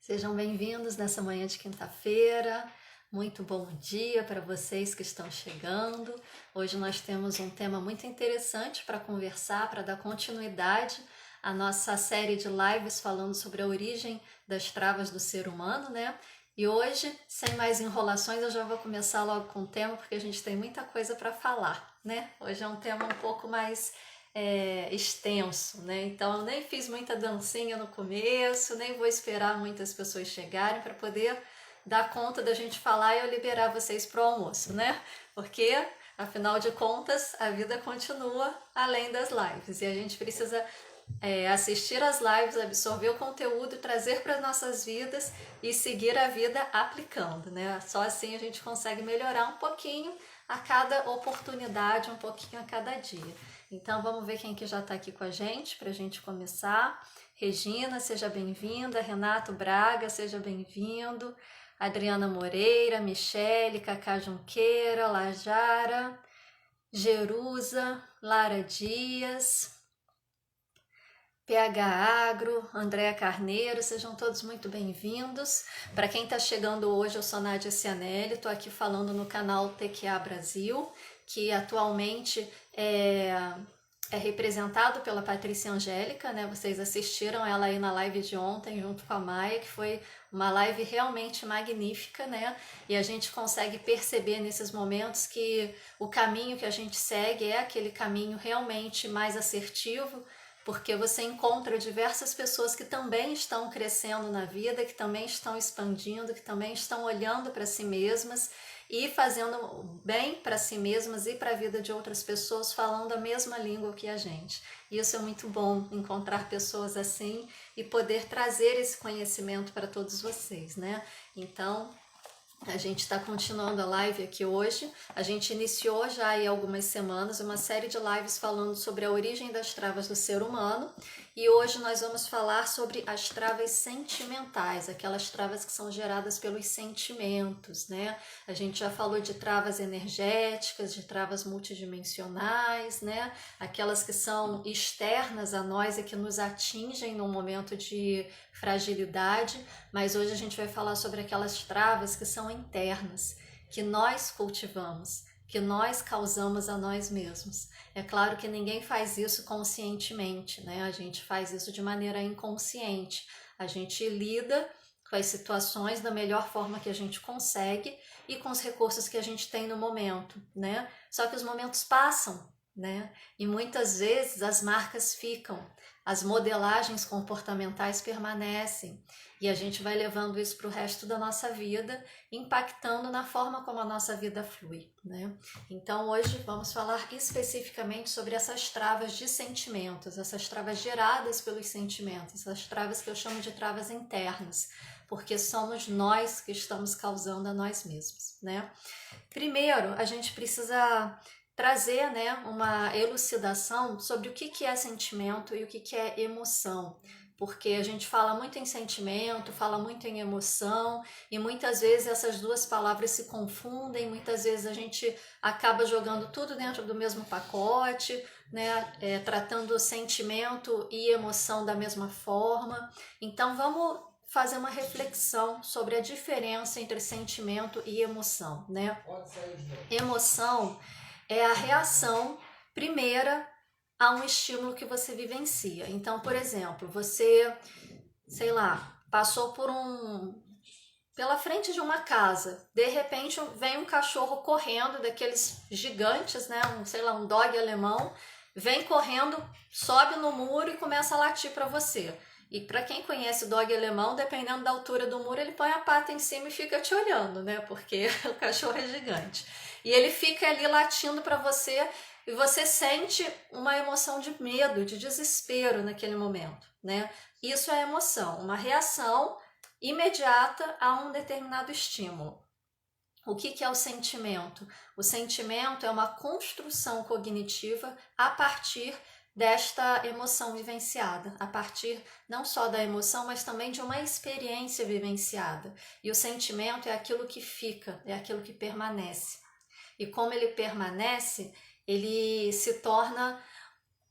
Sejam bem-vindos nessa manhã de quinta-feira. Muito bom dia para vocês que estão chegando. Hoje nós temos um tema muito interessante para conversar, para dar continuidade à nossa série de lives falando sobre a origem das travas do ser humano, né? E hoje, sem mais enrolações, eu já vou começar logo com o tema, porque a gente tem muita coisa para falar, né? Hoje é um tema um pouco mais extenso, né? Então eu nem fiz muita dancinha no começo, nem vou esperar muitas pessoas chegarem para poder dar conta da gente falar e eu liberar vocês para o almoço, né? Porque, afinal de contas, a vida continua além das lives e a gente precisa assistir as lives, absorver o conteúdo, trazer para as nossas vidas e seguir a vida aplicando, né? Só assim a gente consegue melhorar um pouquinho a cada oportunidade, um pouquinho a cada dia. Então vamos ver quem que já está aqui com a gente para a gente começar. Regina, seja bem-vinda. Renato Braga, seja bem-vindo. Adriana Moreira, Michele, Cacá Junqueira, Lajara, Jerusa, Lara Dias, PH Agro, Andréa Carneiro, sejam todos muito bem-vindos. Para quem está chegando hoje, eu sou Nádia Cianelli, estou aqui falando no canal TQA Brasil, que atualmente é representado pela Patrícia Angélica, né? Vocês assistiram ela aí na live de ontem junto com a Maia, que foi uma live realmente magnífica, né? E a gente consegue perceber nesses momentos que o caminho que a gente segue é aquele caminho realmente mais assertivo, porque você encontra diversas pessoas que também estão crescendo na vida, que também estão expandindo, que também estão olhando para si mesmas e fazendo bem para si mesmas e para a vida de outras pessoas, falando a mesma língua que a gente. E isso é muito bom, encontrar pessoas assim e poder trazer esse conhecimento para todos vocês, né? Então, a gente está continuando a live aqui hoje. A gente iniciou já há algumas semanas uma série de lives falando sobre a origem das travas do ser humano e hoje nós vamos falar sobre as travas sentimentais, aquelas travas que são geradas pelos sentimentos, né? A gente já falou de travas energéticas, de travas multidimensionais, né? Aquelas que são externas a nós e que nos atingem num momento de fragilidade, mas hoje a gente vai falar sobre aquelas travas que são internas, que nós cultivamos, que nós causamos a nós mesmos. É claro que ninguém faz isso conscientemente, né? A gente faz isso de maneira inconsciente. A gente lida com as situações da melhor forma que a gente consegue e com os recursos que a gente tem no momento, né? Só que os momentos passam, né? E muitas vezes as marcas ficam, as modelagens comportamentais permanecem e a gente vai levando isso para o resto da nossa vida, impactando na forma como a nossa vida flui, né? Então hoje vamos falar especificamente sobre essas travas de sentimentos, essas travas geradas pelos sentimentos, essas travas que eu chamo de travas internas, porque somos nós que estamos causando a nós mesmos, né? Primeiro, a gente precisa trazer, né, uma elucidação sobre o que é sentimento e o que é emoção, porque a gente fala muito em sentimento, fala muito em emoção e muitas vezes essas duas palavras se confundem, muitas vezes a gente acaba jogando tudo dentro do mesmo pacote, né, tratando sentimento e emoção da mesma forma. Então vamos fazer uma reflexão sobre a diferença entre sentimento e emoção, né? Emoção é a reação primeira a um estímulo que você vivencia. Então, por exemplo, você, sei lá, passou pela frente de uma casa, de repente vem um cachorro correndo, daqueles gigantes, né? Sei lá, um dog alemão, vem correndo, sobe no muro e começa a latir para você. E para quem conhece o dog alemão, dependendo da altura do muro, ele põe a pata em cima e fica te olhando, né? Porque o cachorro é gigante. E ele fica ali latindo para você e você sente uma emoção de medo, de desespero naquele momento, né? Isso é emoção, uma reação imediata a um determinado estímulo. O que é o sentimento? O sentimento é uma construção cognitiva a partir desta emoção vivenciada, a partir não só da emoção, mas também de uma experiência vivenciada. E o sentimento é aquilo que fica, é aquilo que permanece. E como ele permanece, ele se torna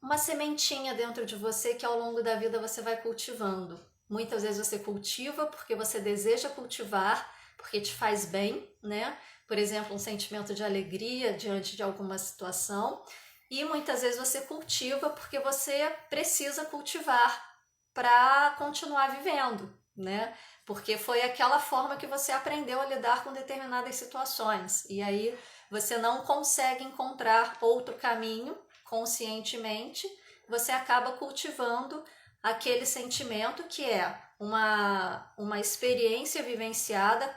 uma sementinha dentro de você que ao longo da vida você vai cultivando. muitas vezes você cultiva porque você deseja cultivar, porque te faz bem, né? Por exemplo, um sentimento de alegria diante de alguma situação. E muitas vezes você cultiva porque você precisa cultivar para continuar vivendo, né? Porque foi aquela forma que você aprendeu a lidar com determinadas situações. E aí você não consegue encontrar outro caminho conscientemente, você acaba cultivando aquele sentimento que é uma experiência vivenciada,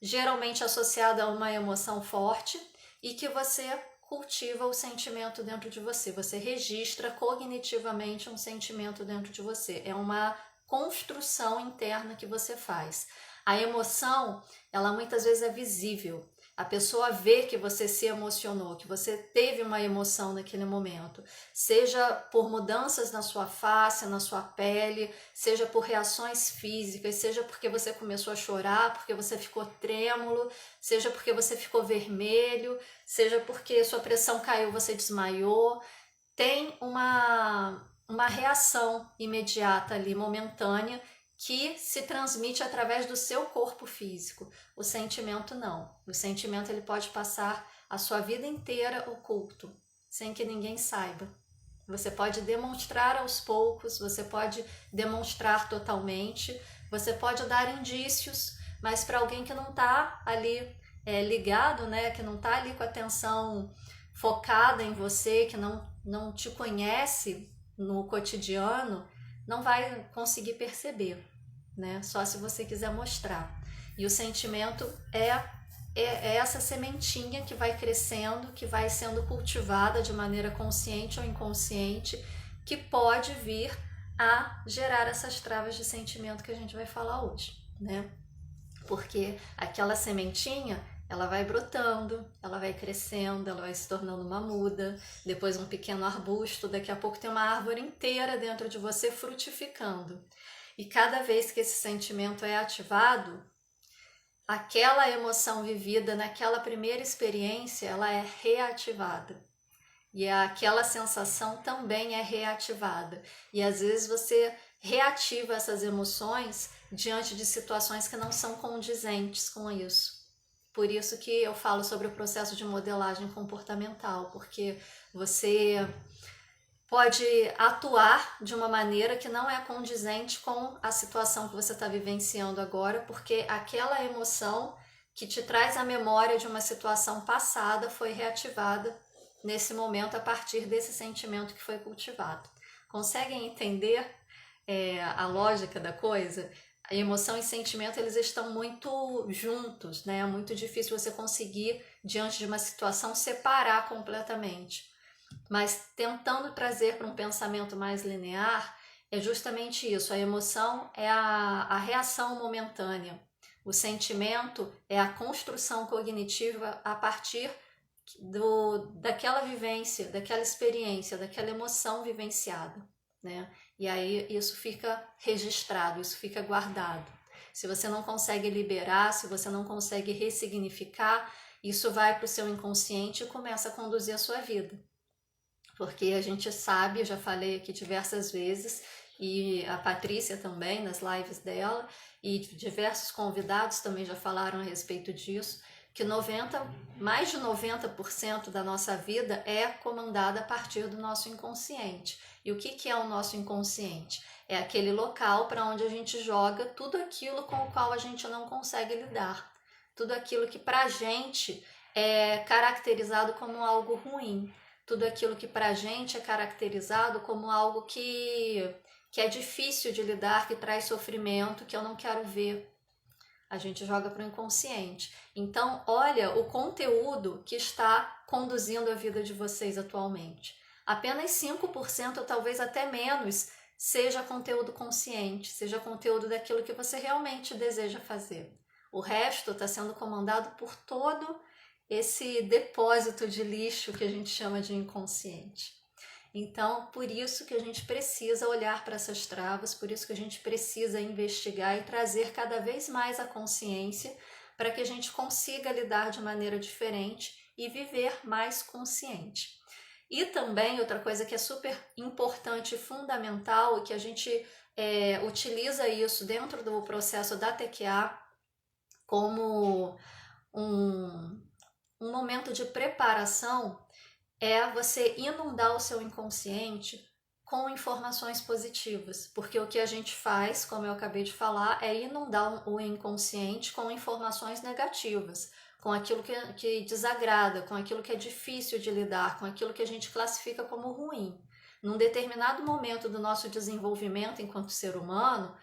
geralmente associada a uma emoção forte, e que você cultiva o sentimento dentro de você. Você registra cognitivamente um sentimento dentro de você. É uma construção interna que você faz. A emoção, ela muitas vezes é visível. A pessoa vê que você se emocionou, que você teve uma emoção naquele momento, seja por mudanças na sua face, na sua pele, seja por reações físicas, seja porque você começou a chorar, porque você ficou trêmulo, seja porque você ficou vermelho, seja porque sua pressão caiu, você desmaiou. Tem uma reação imediata ali, momentânea, que se transmite através do seu corpo físico. O sentimento não. O sentimento ele pode passar a sua vida inteira oculto, sem que ninguém saiba. Você pode demonstrar aos poucos, você pode demonstrar totalmente, você pode dar indícios, mas para alguém que não está ali ligado, né, que não está ali com a atenção focada em você, que não te conhece no cotidiano, não vai conseguir perceber, né? Só se você quiser mostrar. E o sentimento é essa sementinha que vai crescendo, que vai sendo cultivada de maneira consciente ou inconsciente, que pode vir a gerar essas travas de sentimento que a gente vai falar hoje, né? Porque aquela sementinha, ela vai brotando, ela vai crescendo, ela vai se tornando uma muda, depois um pequeno arbusto, daqui a pouco tem uma árvore inteira dentro de você frutificando. E cada vez que esse sentimento é ativado, aquela emoção vivida naquela primeira experiência, ela é reativada. E aquela sensação também é reativada. E às vezes você reativa essas emoções diante de situações que não são condizentes com isso. Por isso que eu falo sobre o processo de modelagem comportamental, porque você pode atuar de uma maneira que não é condizente com a situação que você está vivenciando agora, porque aquela emoção que te traz a memória de uma situação passada foi reativada nesse momento a partir desse sentimento que foi cultivado. Conseguem entender a lógica da coisa? A emoção e sentimento, eles estão muito juntos, né? É muito difícil você conseguir, diante de uma situação, separar completamente. Mas tentando trazer para um pensamento mais linear, é justamente isso. A emoção é a reação momentânea. O sentimento é a construção cognitiva a partir daquela vivência, daquela experiência, daquela emoção vivenciada, né? E aí isso fica registrado, isso fica guardado. Se você não consegue liberar, se você não consegue ressignificar, isso vai para o seu inconsciente e começa a conduzir a sua vida. Porque a gente sabe, eu já falei aqui diversas vezes, e a Patrícia também, nas lives dela, e diversos convidados também já falaram a respeito disso, que mais de 90% da nossa vida é comandada a partir do nosso inconsciente. E o que é o nosso inconsciente? É aquele local para onde a gente joga tudo aquilo com o qual a gente não consegue lidar. Tudo aquilo que para a gente é caracterizado como algo ruim. Tudo aquilo que para a gente é caracterizado como algo que é difícil de lidar, que traz sofrimento, que eu não quero ver. A gente joga para o inconsciente. Então, olha o conteúdo que está conduzindo a vida de vocês atualmente. Apenas 5%, ou talvez até menos, seja conteúdo consciente, seja conteúdo daquilo que você realmente deseja fazer. O resto está sendo comandado por todo esse depósito de lixo que a gente chama de inconsciente. Então, por isso que a gente precisa olhar para essas travas, por isso que a gente precisa investigar e trazer cada vez mais a consciência para que a gente consiga lidar de maneira diferente e viver mais consciente. E também outra coisa que é super importante e fundamental e que a gente utiliza isso dentro do processo da TQA como um momento de preparação, é você inundar o seu inconsciente com informações positivas, porque o que a gente faz, como eu acabei de falar, é inundar o inconsciente com informações negativas, com aquilo que desagrada, com aquilo que é difícil de lidar, com aquilo que a gente classifica como ruim. Num determinado momento do nosso desenvolvimento enquanto ser humano,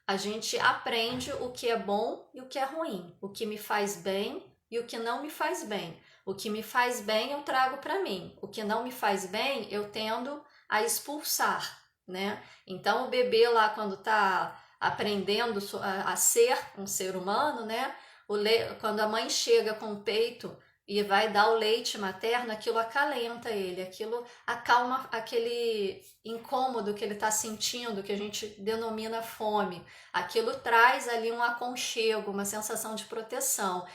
a gente aprende o que é bom e o que é ruim, o que me faz bem e o que não me faz bem. O que me faz bem eu trago para mim, o que não me faz bem eu tendo a expulsar, né? Então o bebê lá quando está aprendendo a ser um ser humano, né? Quando a mãe chega com o peito e vai dar o leite materno, aquilo acalenta ele, aquilo acalma aquele incômodo que ele está sentindo, que a gente denomina fome. Aquilo traz ali um aconchego, uma sensação de proteção.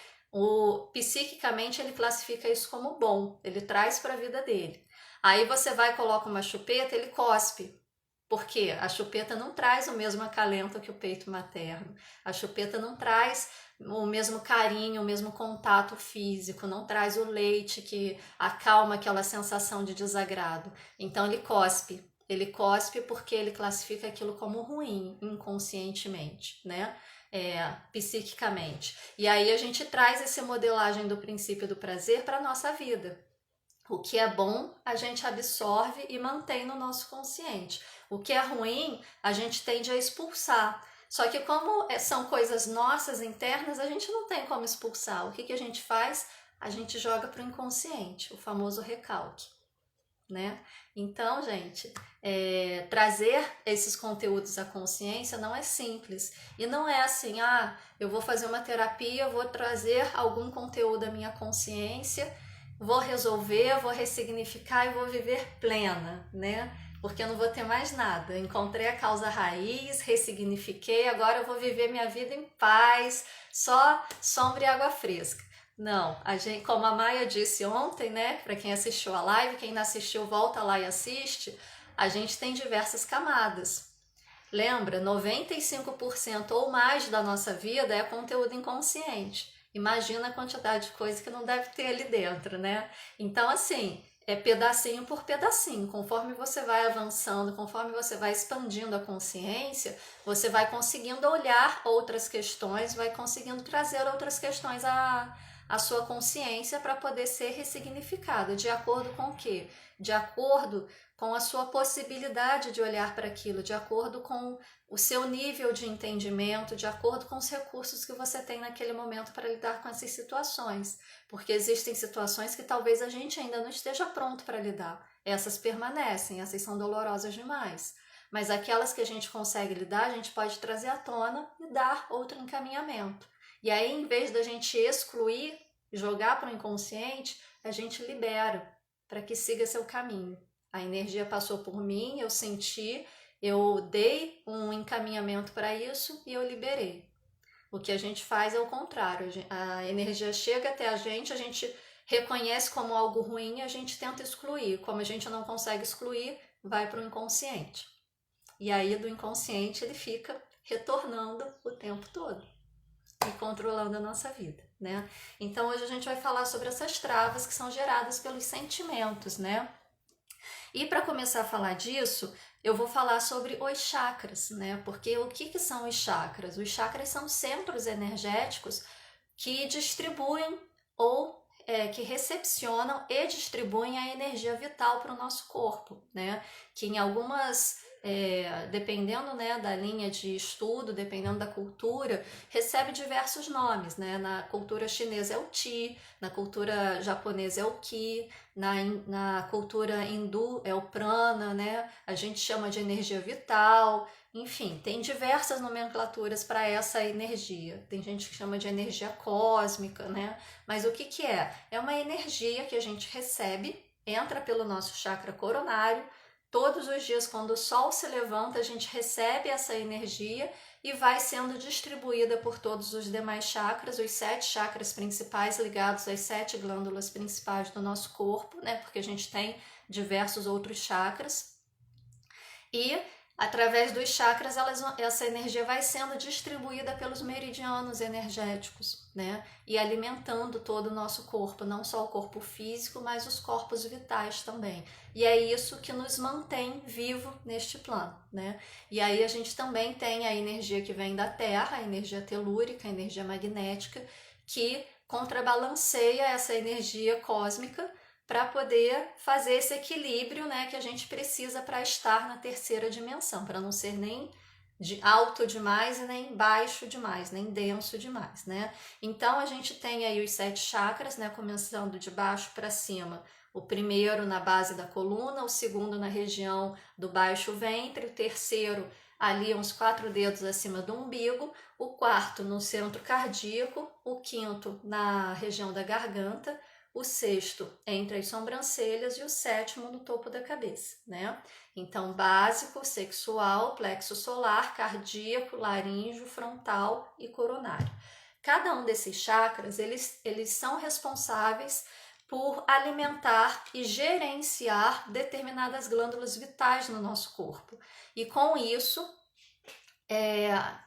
Psiquicamente ele classifica isso como bom, ele traz para a vida dele. Aí você vai e coloca uma chupeta, ele cospe. Por quê? A chupeta não traz o mesmo acalento que o peito materno. A chupeta não traz o mesmo carinho, o mesmo contato físico, não traz o leite que acalma aquela sensação de desagrado. Então ele cospe. Ele cospe porque ele classifica aquilo como ruim, inconscientemente, né? Psiquicamente. E aí a gente traz essa modelagem do princípio do prazer para a nossa vida. O que é bom, a gente absorve e mantém no nosso consciente. O que é ruim, a gente tende a expulsar. Só que como são coisas nossas internas, a gente não tem como expulsar. O que a gente faz? A gente joga para o inconsciente, o famoso recalque, né? Então, gente, trazer esses conteúdos à consciência não é simples. E não é assim, eu vou fazer uma terapia, vou trazer algum conteúdo à minha consciência, vou resolver, vou ressignificar e vou viver plena, né? Porque eu não vou ter mais nada. Encontrei a causa raiz, ressignifiquei, agora eu vou viver minha vida em paz, só sombra e água fresca. Não, como a Maia disse ontem, né? Para quem assistiu a live, quem não assistiu, volta lá e assiste. A gente tem diversas camadas. Lembra, 95% ou mais da nossa vida é conteúdo inconsciente. Imagina a quantidade de coisa que não deve ter ali dentro, né? Então, assim, é pedacinho por pedacinho. Conforme você vai avançando, conforme você vai expandindo a consciência, você vai conseguindo olhar outras questões, vai conseguindo trazer outras questões à sua consciência para poder ser ressignificada. De acordo com o quê? De acordo com a sua possibilidade de olhar para aquilo, de acordo com o seu nível de entendimento, de acordo com os recursos que você tem naquele momento para lidar com essas situações. Porque existem situações que talvez a gente ainda não esteja pronto para lidar. Essas permanecem, essas são dolorosas demais. Mas aquelas que a gente consegue lidar, a gente pode trazer à tona e dar outro encaminhamento. E aí, em vez da gente excluir, jogar para o inconsciente, a gente libera para que siga seu caminho. A energia passou por mim, eu senti, eu dei um encaminhamento para isso e eu liberei. O que a gente faz é o contrário. A energia chega até a gente reconhece como algo ruim e a gente tenta excluir. Como a gente não consegue excluir, vai para o inconsciente. E aí do inconsciente ele fica retornando o tempo todo e controlando a nossa vida, né? Então hoje a gente vai falar sobre essas travas que são geradas pelos sentimentos, né? E para começar a falar disso, eu vou falar sobre os chakras, né? Porque o que são os chakras? Os chakras são centros energéticos que distribuem ou que recepcionam e distribuem a energia vital para o nosso corpo, né? Que em algumas, dependendo, né, da linha de estudo, dependendo da cultura, recebe diversos nomes, né? Na cultura chinesa é o Qi, na cultura japonesa é o Qi, na cultura hindu é o Prana, né? A gente chama de energia vital. Enfim, tem diversas nomenclaturas para essa energia. Tem gente que chama de energia cósmica, né? Mas o que é? É uma energia que a gente recebe, entra pelo nosso chakra coronário. Todos os dias, quando o sol se levanta, a gente recebe essa energia e vai sendo distribuída por todos os demais chakras, os 7 chakras principais ligados às 7 glândulas principais do nosso corpo, né? Porque a gente tem diversos outros chakras. E Através dos chakras, essa energia vai sendo distribuída pelos meridianos energéticos, né? E alimentando todo o nosso corpo, não só o corpo físico, mas os corpos vitais também. E é isso que nos mantém vivo neste plano, né? E aí a gente também tem a energia que vem da Terra, a energia telúrica, a energia magnética, que contrabalanceia essa energia cósmica para poder fazer esse equilíbrio, né, que a gente precisa para estar na terceira dimensão, para não ser nem alto demais e nem baixo demais, nem denso demais, né? Então a gente tem aí os 7 chakras, né, começando de baixo para cima. O primeiro na base da coluna, o segundo na região do baixo ventre, o terceiro ali uns 4 dedos acima do umbigo, o quarto no centro cardíaco, o quinto na região da garganta, o sexto entre as sobrancelhas e o sétimo no topo da cabeça, né? Então, básico, sexual, plexo solar, cardíaco, laríngeo, frontal e coronário. Cada um desses chakras, eles são responsáveis por alimentar e gerenciar determinadas glândulas vitais no nosso corpo. E com isso,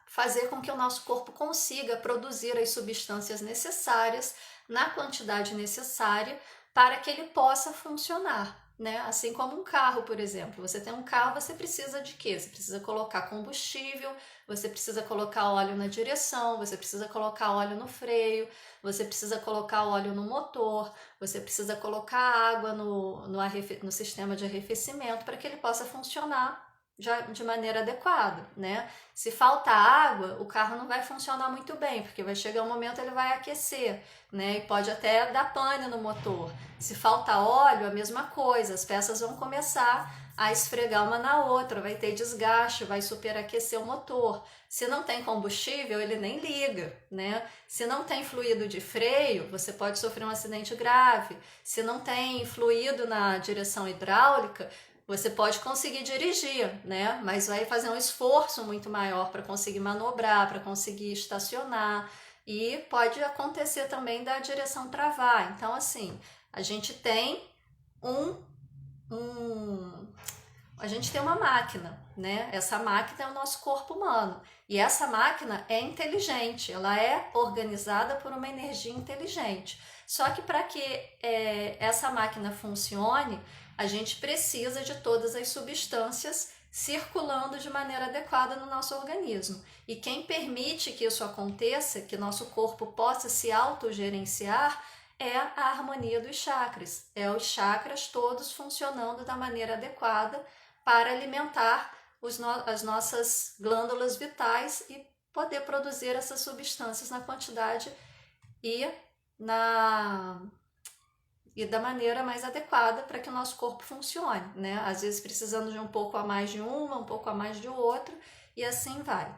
fazer com que o nosso corpo consiga produzir as substâncias necessárias na quantidade necessária para que ele possa funcionar, né? Assim como um carro, por exemplo. Você tem um carro, você precisa de quê? Você precisa colocar combustível, você precisa colocar óleo na direção, você precisa colocar óleo no freio, você precisa colocar óleo no motor, você precisa colocar água no sistema de arrefecimento para que ele possa funcionar já de maneira adequada, né? Se falta água, o carro não vai funcionar muito bem, porque vai chegar um momento ele vai aquecer, né? E pode até dar pane no motor. Se falta óleo, a mesma coisa, as peças vão começar a esfregar uma na outra, vai ter desgaste, vai superaquecer o motor. Se não tem combustível, ele nem liga, né? Se não tem fluido de freio, você pode sofrer um acidente grave. Se não tem fluido na direção hidráulica, você pode conseguir dirigir, né? Mas vai fazer um esforço muito maior para conseguir manobrar, para conseguir estacionar. E pode acontecer também da direção travar. Então, assim, a gente tem a gente tem uma máquina, né? Essa máquina é o nosso corpo humano. E essa máquina é inteligente, ela é organizada por uma energia inteligente. Só que para que essa máquina funcione, a gente precisa de todas as substâncias circulando de maneira adequada no nosso organismo. E quem permite que isso aconteça, que nosso corpo possa se autogerenciar, é a harmonia dos chakras. É os chakras todos funcionando da maneira adequada para alimentar as nossas glândulas vitais e poder produzir essas substâncias na quantidade e da maneira mais adequada para que o nosso corpo funcione, né? Às vezes precisando de um pouco a mais de uma, um pouco a mais de outra, e assim vai.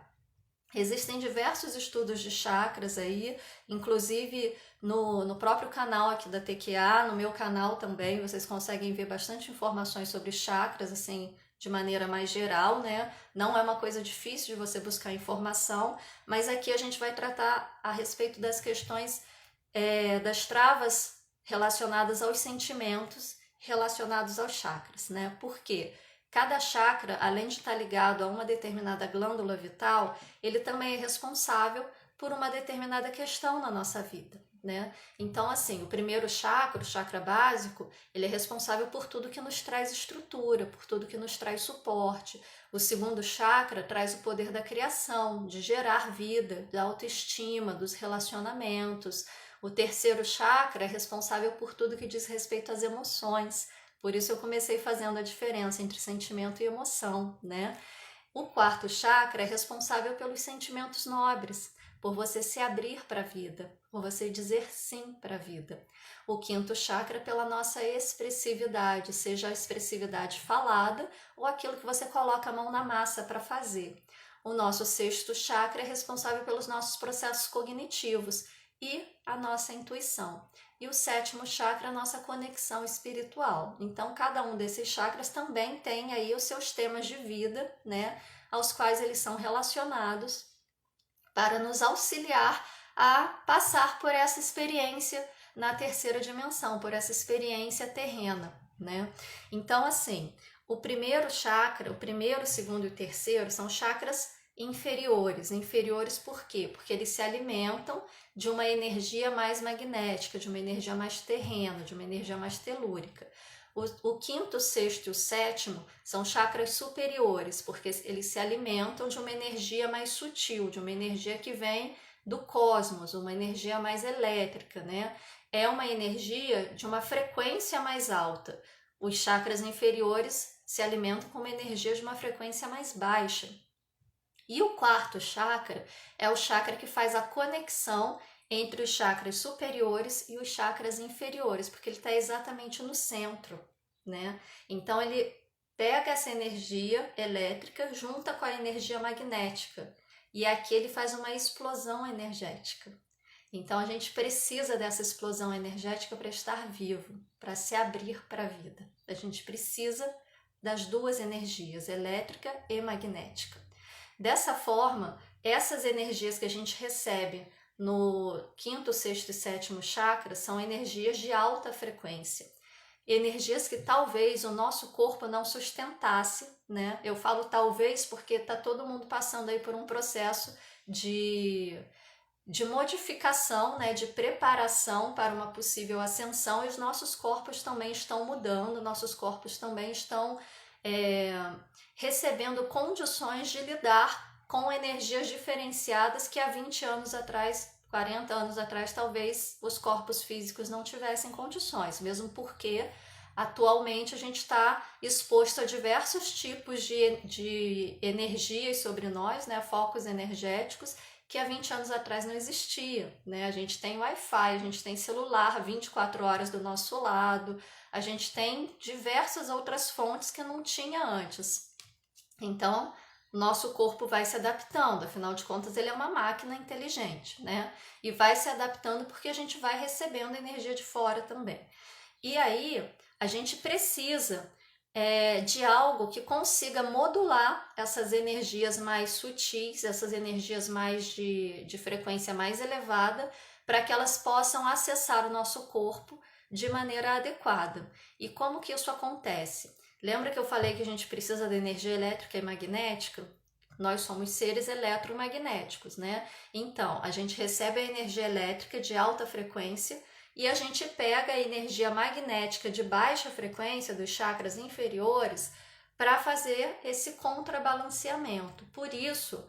Existem diversos estudos de chakras aí, inclusive no próprio canal aqui da TQA, no meu canal também, vocês conseguem ver bastante informações sobre chakras, assim, de maneira mais geral, né? Não é uma coisa difícil de você buscar informação, mas aqui a gente vai tratar a respeito das questões das travas relacionadas aos sentimentos, relacionados aos chakras, né? Por quê? Cada chakra, além de estar ligado a uma determinada glândula vital, ele também é responsável por uma determinada questão na nossa vida, né? Então, assim, o primeiro chakra, o chakra básico, ele é responsável por tudo que nos traz estrutura, por tudo que nos traz suporte. O segundo chakra traz o poder da criação, de gerar vida, da autoestima, dos relacionamentos. O terceiro chakra é responsável por tudo que diz respeito às emoções. Por isso eu comecei fazendo a diferença entre sentimento e emoção, né? O quarto chakra é responsável pelos sentimentos nobres, por você se abrir para a vida, por você dizer sim para a vida. O quinto chakra pela nossa expressividade, seja a expressividade falada ou aquilo que você coloca a mão na massa para fazer. O nosso sexto chakra é responsável pelos nossos processos cognitivos e a nossa intuição. E o sétimo chakra, a nossa conexão espiritual. Então, cada um desses chakras também tem aí os seus temas de vida, né, aos quais eles são relacionados para nos auxiliar a passar por essa experiência na terceira dimensão, por essa experiência terrena, né? Então, assim, O primeiro chakra, o primeiro, o segundo e o terceiro são chakras inferiores. Inferiores por quê? Porque eles se alimentam de uma energia mais magnética, de uma energia mais terrena, de uma energia mais telúrica. O quinto, o sexto e o sétimo são chakras superiores, porque eles se alimentam de uma energia mais sutil, de uma energia que vem do cosmos, uma energia mais elétrica, né? É uma energia de uma frequência mais alta. Os chakras inferiores se alimentam com uma energia de uma frequência mais baixa. E o quarto chakra é o chakra que faz a conexão entre os chakras superiores e os chakras inferiores, porque ele está exatamente no centro, né? Então ele pega essa energia elétrica, junta com a energia magnética, e aqui ele faz uma explosão energética. Então a gente precisa dessa explosão energética para estar vivo, para se abrir para a vida. A gente precisa das duas energias, elétrica e magnética. Dessa forma, essas energias que a gente recebe no quinto, sexto e sétimo chakra são energias de alta frequência. Energias que talvez o nosso corpo não sustentasse, né? Eu falo talvez porque está todo mundo passando aí por um processo de modificação, né, de preparação para uma possível ascensão, e os nossos corpos também estão mudando, nossos corpos também estão recebendo condições de lidar com energias diferenciadas que há 20 anos atrás, 40 anos atrás, talvez os corpos físicos não tivessem condições, mesmo porque atualmente a gente está exposto a diversos tipos de energias sobre nós, né, focos energéticos, que há 20 anos atrás não existia, né? A gente tem Wi-Fi, a gente tem celular 24 horas do nosso lado, a gente tem diversas outras fontes que não tinha antes. Então, nosso corpo vai se adaptando, afinal de contas ele é uma máquina inteligente, né? E vai se adaptando porque a gente vai recebendo energia de fora também. E aí, a gente precisa de algo que consiga modular essas energias mais sutis, essas energias mais de frequência mais elevada, para que elas possam acessar o nosso corpo de maneira adequada. E como que isso acontece? Lembra que eu falei que a gente precisa da energia elétrica e magnética? Nós somos seres eletromagnéticos, né? Então, a gente recebe a energia elétrica de alta frequência e a gente pega a energia magnética de baixa frequência dos chakras inferiores para fazer esse contrabalanceamento. Por isso,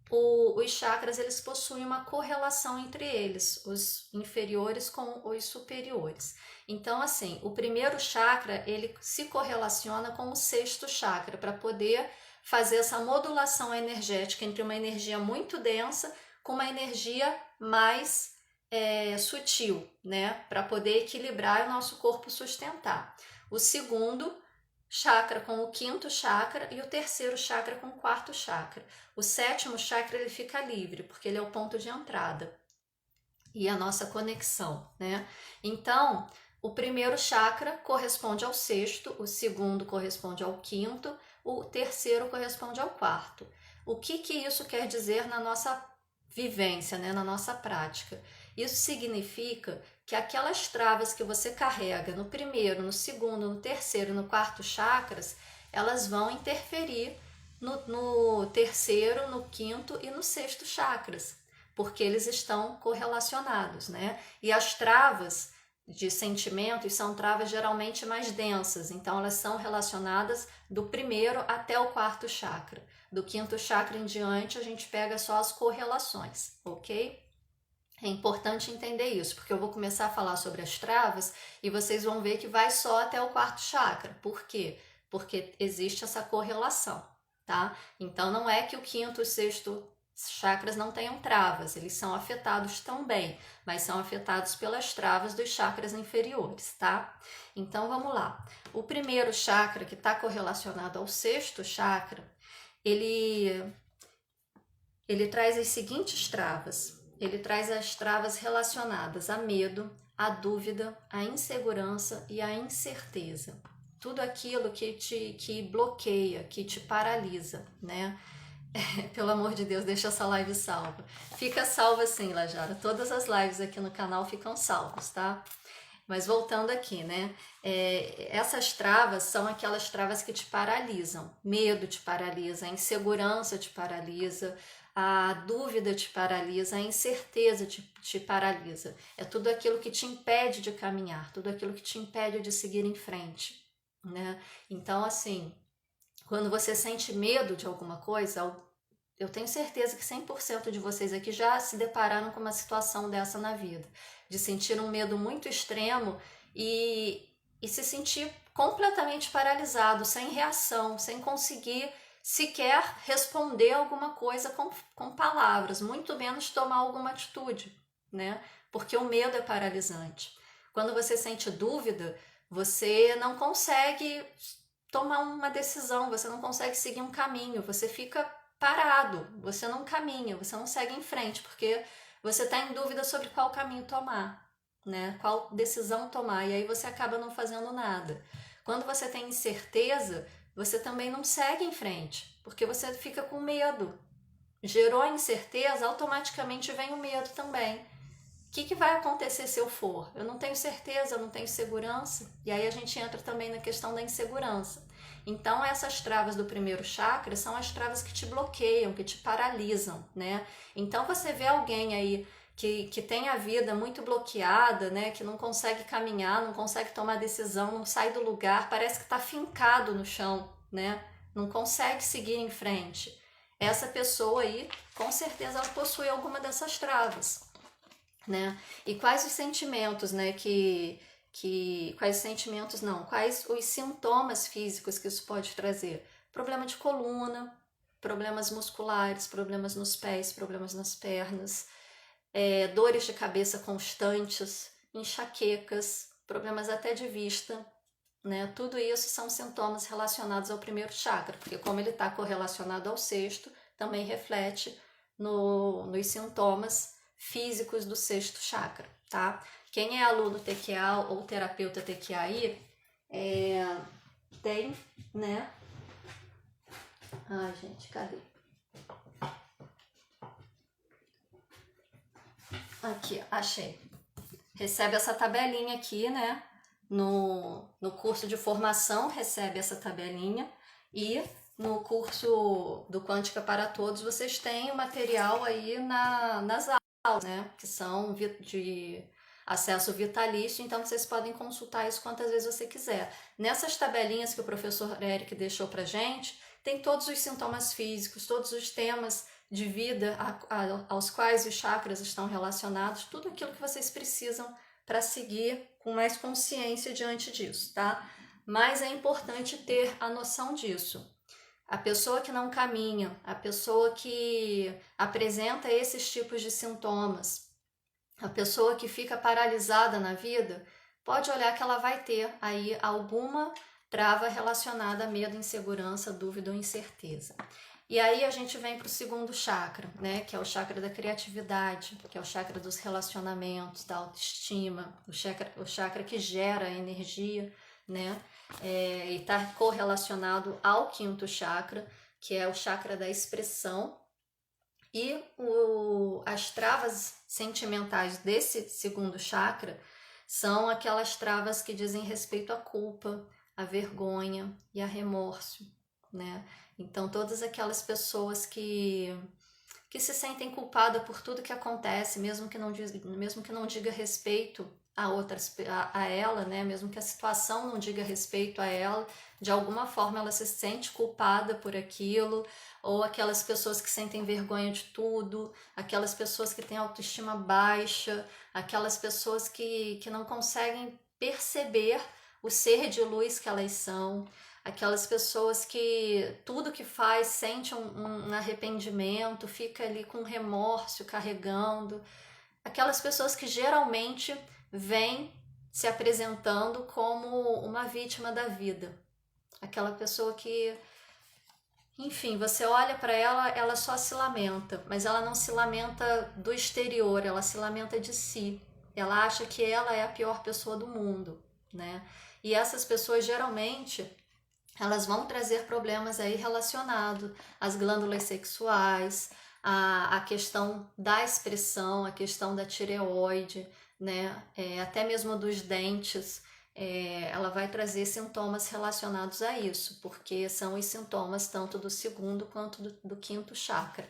os chakras eles possuem uma correlação entre eles, os inferiores com os superiores. Então, assim, o primeiro chakra ele se correlaciona com o sexto chakra para poder fazer essa modulação energética entre uma energia muito densa com uma energia mais sutil, né? Para poder equilibrar o nosso corpo sustentar. O segundo chakra com o quinto chakra e o terceiro chakra com o quarto chakra. O sétimo chakra ele fica livre, porque ele é o ponto de entrada e a nossa conexão, né? Então, o primeiro chakra corresponde ao sexto, o segundo corresponde ao quinto, o terceiro corresponde ao quarto. O que isso quer dizer na nossa vivência, né? Na nossa prática? Isso significa que aquelas travas que você carrega no primeiro, no segundo, no terceiro e no quarto chakras, elas vão interferir no terceiro, no quinto e no sexto chakras, porque eles estão correlacionados, né? E as travas de sentimentos são travas geralmente mais densas, então elas são relacionadas do primeiro até o quarto chakra. Do quinto chakra em diante, a gente pega só as correlações, ok? É importante entender isso, porque eu vou começar a falar sobre as travas e vocês vão ver que vai só até o quarto chakra. Por quê? Porque existe essa correlação, tá? Então não é que o quinto e o sexto chakras não tenham travas, eles são afetados também, mas são afetados pelas travas dos chakras inferiores, tá? Então vamos lá. O primeiro chakra que está correlacionado ao sexto chakra, ele traz as seguintes travas. Ele traz as travas relacionadas a medo, a dúvida, a insegurança e a incerteza. Tudo aquilo que bloqueia, que te paralisa, né? Pelo amor de Deus, deixa essa live salva. Fica salva sim, Lajara. Todas as lives aqui no canal ficam salvas, tá? Mas voltando aqui, né? Essas travas são aquelas travas que te paralisam. Medo te paralisa, a insegurança te paralisa, a dúvida te paralisa, a incerteza te paralisa. É tudo aquilo que te impede de caminhar, tudo aquilo que te impede de seguir em frente, né? Então, assim, quando você sente medo de alguma coisa, eu tenho certeza que 100% de vocês aqui já se depararam com uma situação dessa na vida, de sentir um medo muito extremo e se sentir completamente paralisado, sem reação, sem conseguir sequer responder alguma coisa com palavras, muito menos tomar alguma atitude, né? Porque o medo é paralisante. Quando você sente dúvida, você não consegue tomar uma decisão, você não consegue seguir um caminho, você fica parado, você não caminha, você não segue em frente, porque você está em dúvida sobre qual caminho tomar, né? Qual decisão tomar, e aí você acaba não fazendo nada. Quando você tem incerteza, você também não segue em frente, porque você fica com medo. Gerou a incerteza, automaticamente vem o medo também. O que vai acontecer se eu for? Eu não tenho certeza, eu não tenho segurança. E aí a gente entra também na questão da insegurança. Então, essas travas do primeiro chakra são as travas que te bloqueiam, que te paralisam, né? Então, você vê alguém aí que tem a vida muito bloqueada, né? Que não consegue caminhar, não consegue tomar decisão, não sai do lugar, parece que está fincado no chão, né? Não consegue seguir em frente. Essa pessoa aí, com certeza, ela possui alguma dessas travas, né? E quais os sentimentos, né, quais sentimentos não, quais os sintomas físicos que isso pode trazer? Problema de coluna, problemas musculares, problemas nos pés, problemas nas pernas, dores de cabeça constantes, enxaquecas, problemas até de vista, né? Tudo isso são sintomas relacionados ao primeiro chakra, porque como ele está correlacionado ao sexto, também reflete nos sintomas físicos do sexto chakra, tá? Quem é aluno TQA ou terapeuta TQA aí, tem, né? Ai, gente, cadê? Aqui, achei. Recebe essa tabelinha aqui, né? No curso de formação recebe essa tabelinha e no curso do Quântica para Todos vocês têm o material aí nas aulas, né? Que são de acesso vitalício, então vocês podem consultar isso quantas vezes você quiser. Nessas tabelinhas que o professor Eric deixou pra gente, tem todos os sintomas físicos, todos os temas de vida aos quais os chakras estão relacionados, tudo aquilo que vocês precisam para seguir com mais consciência diante disso, tá? Mas é importante ter a noção disso. A pessoa que não caminha, a pessoa que apresenta esses tipos de sintomas, a pessoa que fica paralisada na vida, pode olhar que ela vai ter aí alguma trava relacionada a medo, insegurança, dúvida ou incerteza. E aí a gente vem para o segundo chakra, né, que é o chakra da criatividade, que é o chakra dos relacionamentos, da autoestima, o chakra que gera energia, né, e está correlacionado ao quinto chakra, que é o chakra da expressão. E as travas sentimentais desse segundo chakra são aquelas travas que dizem respeito à culpa, à vergonha e a remorso, né? Então, todas aquelas pessoas que se sentem culpadas por tudo que acontece, mesmo que não diga respeito a ela, né? Mesmo que a situação não diga respeito a ela, de alguma forma ela se sente culpada por aquilo, ou aquelas pessoas que sentem vergonha de tudo, aquelas pessoas que têm autoestima baixa, aquelas pessoas que não conseguem perceber o ser de luz que elas são, aquelas pessoas que tudo que faz sente um arrependimento, fica ali com remorso carregando, aquelas pessoas que geralmente vêm se apresentando como uma vítima da vida, aquela pessoa que, enfim, você olha para ela, ela só se lamenta, mas ela não se lamenta do exterior, ela se lamenta de si, ela acha que ela é a pior pessoa do mundo, né? E essas pessoas geralmente elas vão trazer problemas aí relacionados às glândulas sexuais, a questão da expressão, a questão da tireoide, né? Até mesmo dos dentes, ela vai trazer sintomas relacionados a isso, porque são os sintomas tanto do segundo quanto do quinto chakra.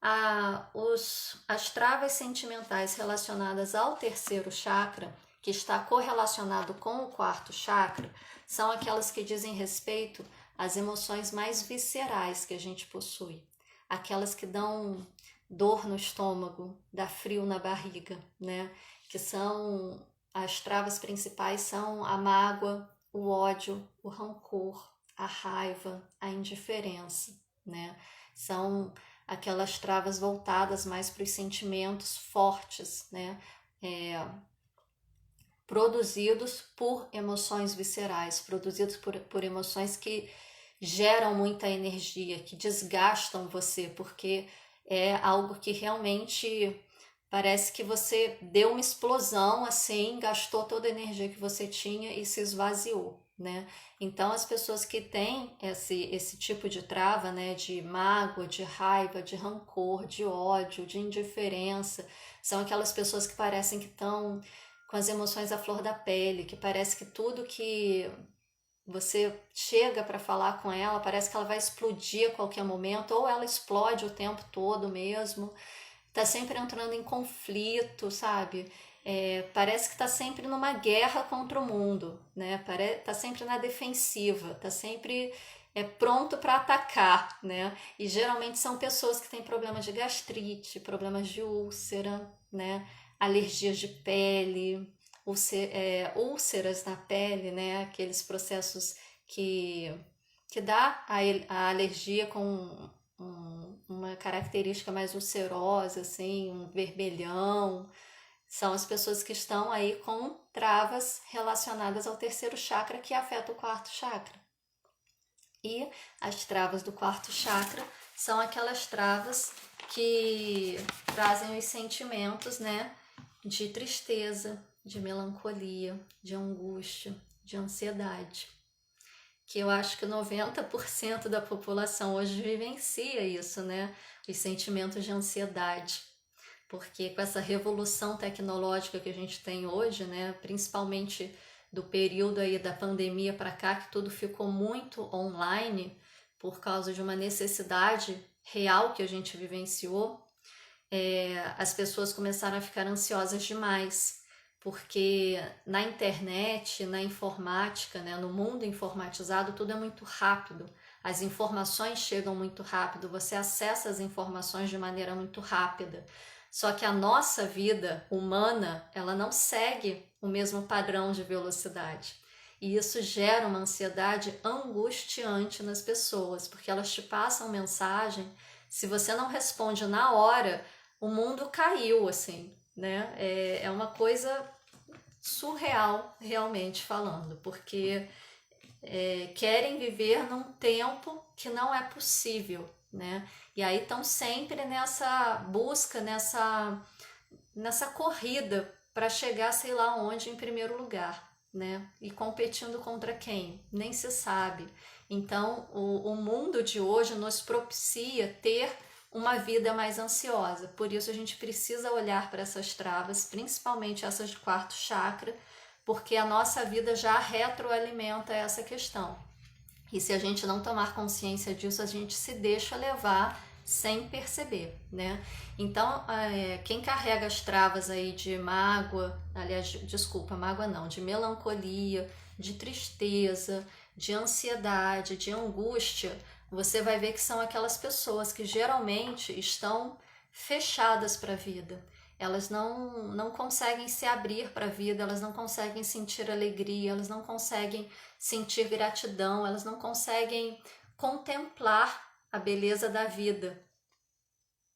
As travas sentimentais relacionadas ao terceiro chakra, que está correlacionado com o quarto chakra, são aquelas que dizem respeito às emoções mais viscerais que a gente possui, aquelas que dão dor no estômago, dá frio na barriga, né? Que são as travas principais são a mágoa, o ódio, o rancor, a raiva, a indiferença, né? São aquelas travas voltadas mais para os sentimentos fortes, né? Produzidos por emoções viscerais, produzidos por emoções que geram muita energia, que desgastam você, porque é algo que realmente parece que você deu uma explosão assim, gastou toda a energia que você tinha e se esvaziou, né? Então as pessoas que têm esse tipo de trava, né, de mágoa, de raiva, de rancor, de ódio, de indiferença, são aquelas pessoas que parecem que estão com as emoções à flor da pele, que parece que tudo que você chega para falar com ela, parece que ela vai explodir a qualquer momento, ou ela explode o tempo todo mesmo, tá sempre entrando em conflito, sabe? Parece que tá sempre numa guerra contra o mundo, né? Tá sempre na defensiva, tá sempre pronto para atacar, né? E geralmente são pessoas que têm problemas de gastrite, problemas de úlcera, né? Alergias de pele, úlceras na pele, né? Aqueles processos que dá a alergia com uma característica mais ulcerosa, assim, um vermelhão. São as pessoas que estão aí com travas relacionadas ao terceiro chakra, que afeta o quarto chakra. E as travas do quarto chakra são aquelas travas que trazem os sentimentos, né, de tristeza, de melancolia, de angústia, de ansiedade. Que eu acho que 90% da população hoje vivencia isso, né? Os sentimentos de ansiedade. Porque com essa revolução tecnológica que a gente tem hoje, né, principalmente do período aí da pandemia para cá, que tudo ficou muito online por causa de uma necessidade real que a gente vivenciou, as pessoas começaram a ficar ansiosas demais, porque na internet, na informática, né, no mundo informatizado, tudo é muito rápido, as informações chegam muito rápido, você acessa as informações de maneira muito rápida. Só que a nossa vida humana, ela não segue o mesmo padrão de velocidade. E isso gera uma ansiedade angustiante nas pessoas, porque elas te passam mensagem, se você não responde na hora, o mundo caiu, assim, né? É uma coisa surreal, realmente falando, porque querem viver num tempo que não é possível, né? E aí estão sempre nessa busca, nessa corrida para chegar sei lá onde em primeiro lugar, né? E competindo contra quem? Nem se sabe. Então, o mundo de hoje nos propicia ter uma vida mais ansiosa. Por isso a gente precisa olhar para essas travas, principalmente essas de quarto chakra, porque a nossa vida já retroalimenta essa questão. E se a gente não tomar consciência disso, a gente se deixa levar sem perceber, né? Então, quem carrega as travas aí de mágoa, aliás, desculpa, mágoa não, de melancolia, de tristeza, de ansiedade, de angústia, você vai ver que são aquelas pessoas que geralmente estão fechadas para a vida. Elas não conseguem se abrir para a vida, elas não conseguem sentir alegria, elas não conseguem sentir gratidão, elas não conseguem contemplar a beleza da vida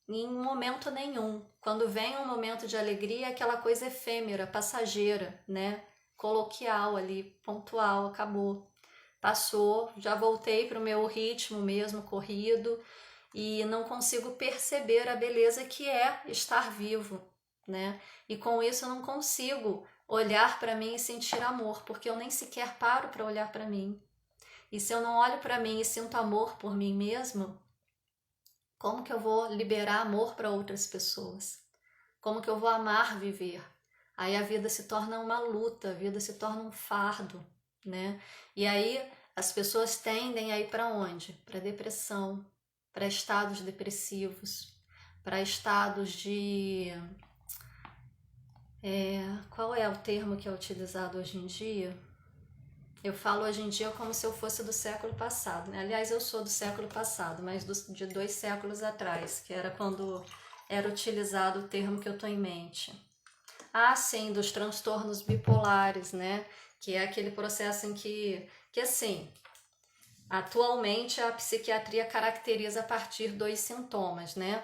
em momento nenhum. Quando vem um momento de alegria, é aquela coisa efêmera, passageira, né? Coloquial ali, pontual, acabou. Passou, já voltei para o meu ritmo mesmo, corrido, e não consigo perceber a beleza que é estar vivo, né? E com isso eu não consigo olhar para mim e sentir amor, porque eu nem sequer paro para olhar para mim. E se eu não olho para mim e sinto amor por mim mesmo, como que eu vou liberar amor para outras pessoas? Como que eu vou amar viver? Aí a vida se torna uma luta, a vida se torna um fardo, né? E aí as pessoas tendem a ir para onde? Para depressão, para estados depressivos, para estados de... qual é o termo que é utilizado hoje em dia? Eu falo hoje em dia como se eu fosse do século passado, né? Aliás, eu sou do século passado, mas de 2 séculos atrás, que era quando era utilizado o termo que eu estou em mente. Ah, sim, dos transtornos bipolares, né? Que é aquele processo em que assim, atualmente a psiquiatria caracteriza a partir dos sintomas, né?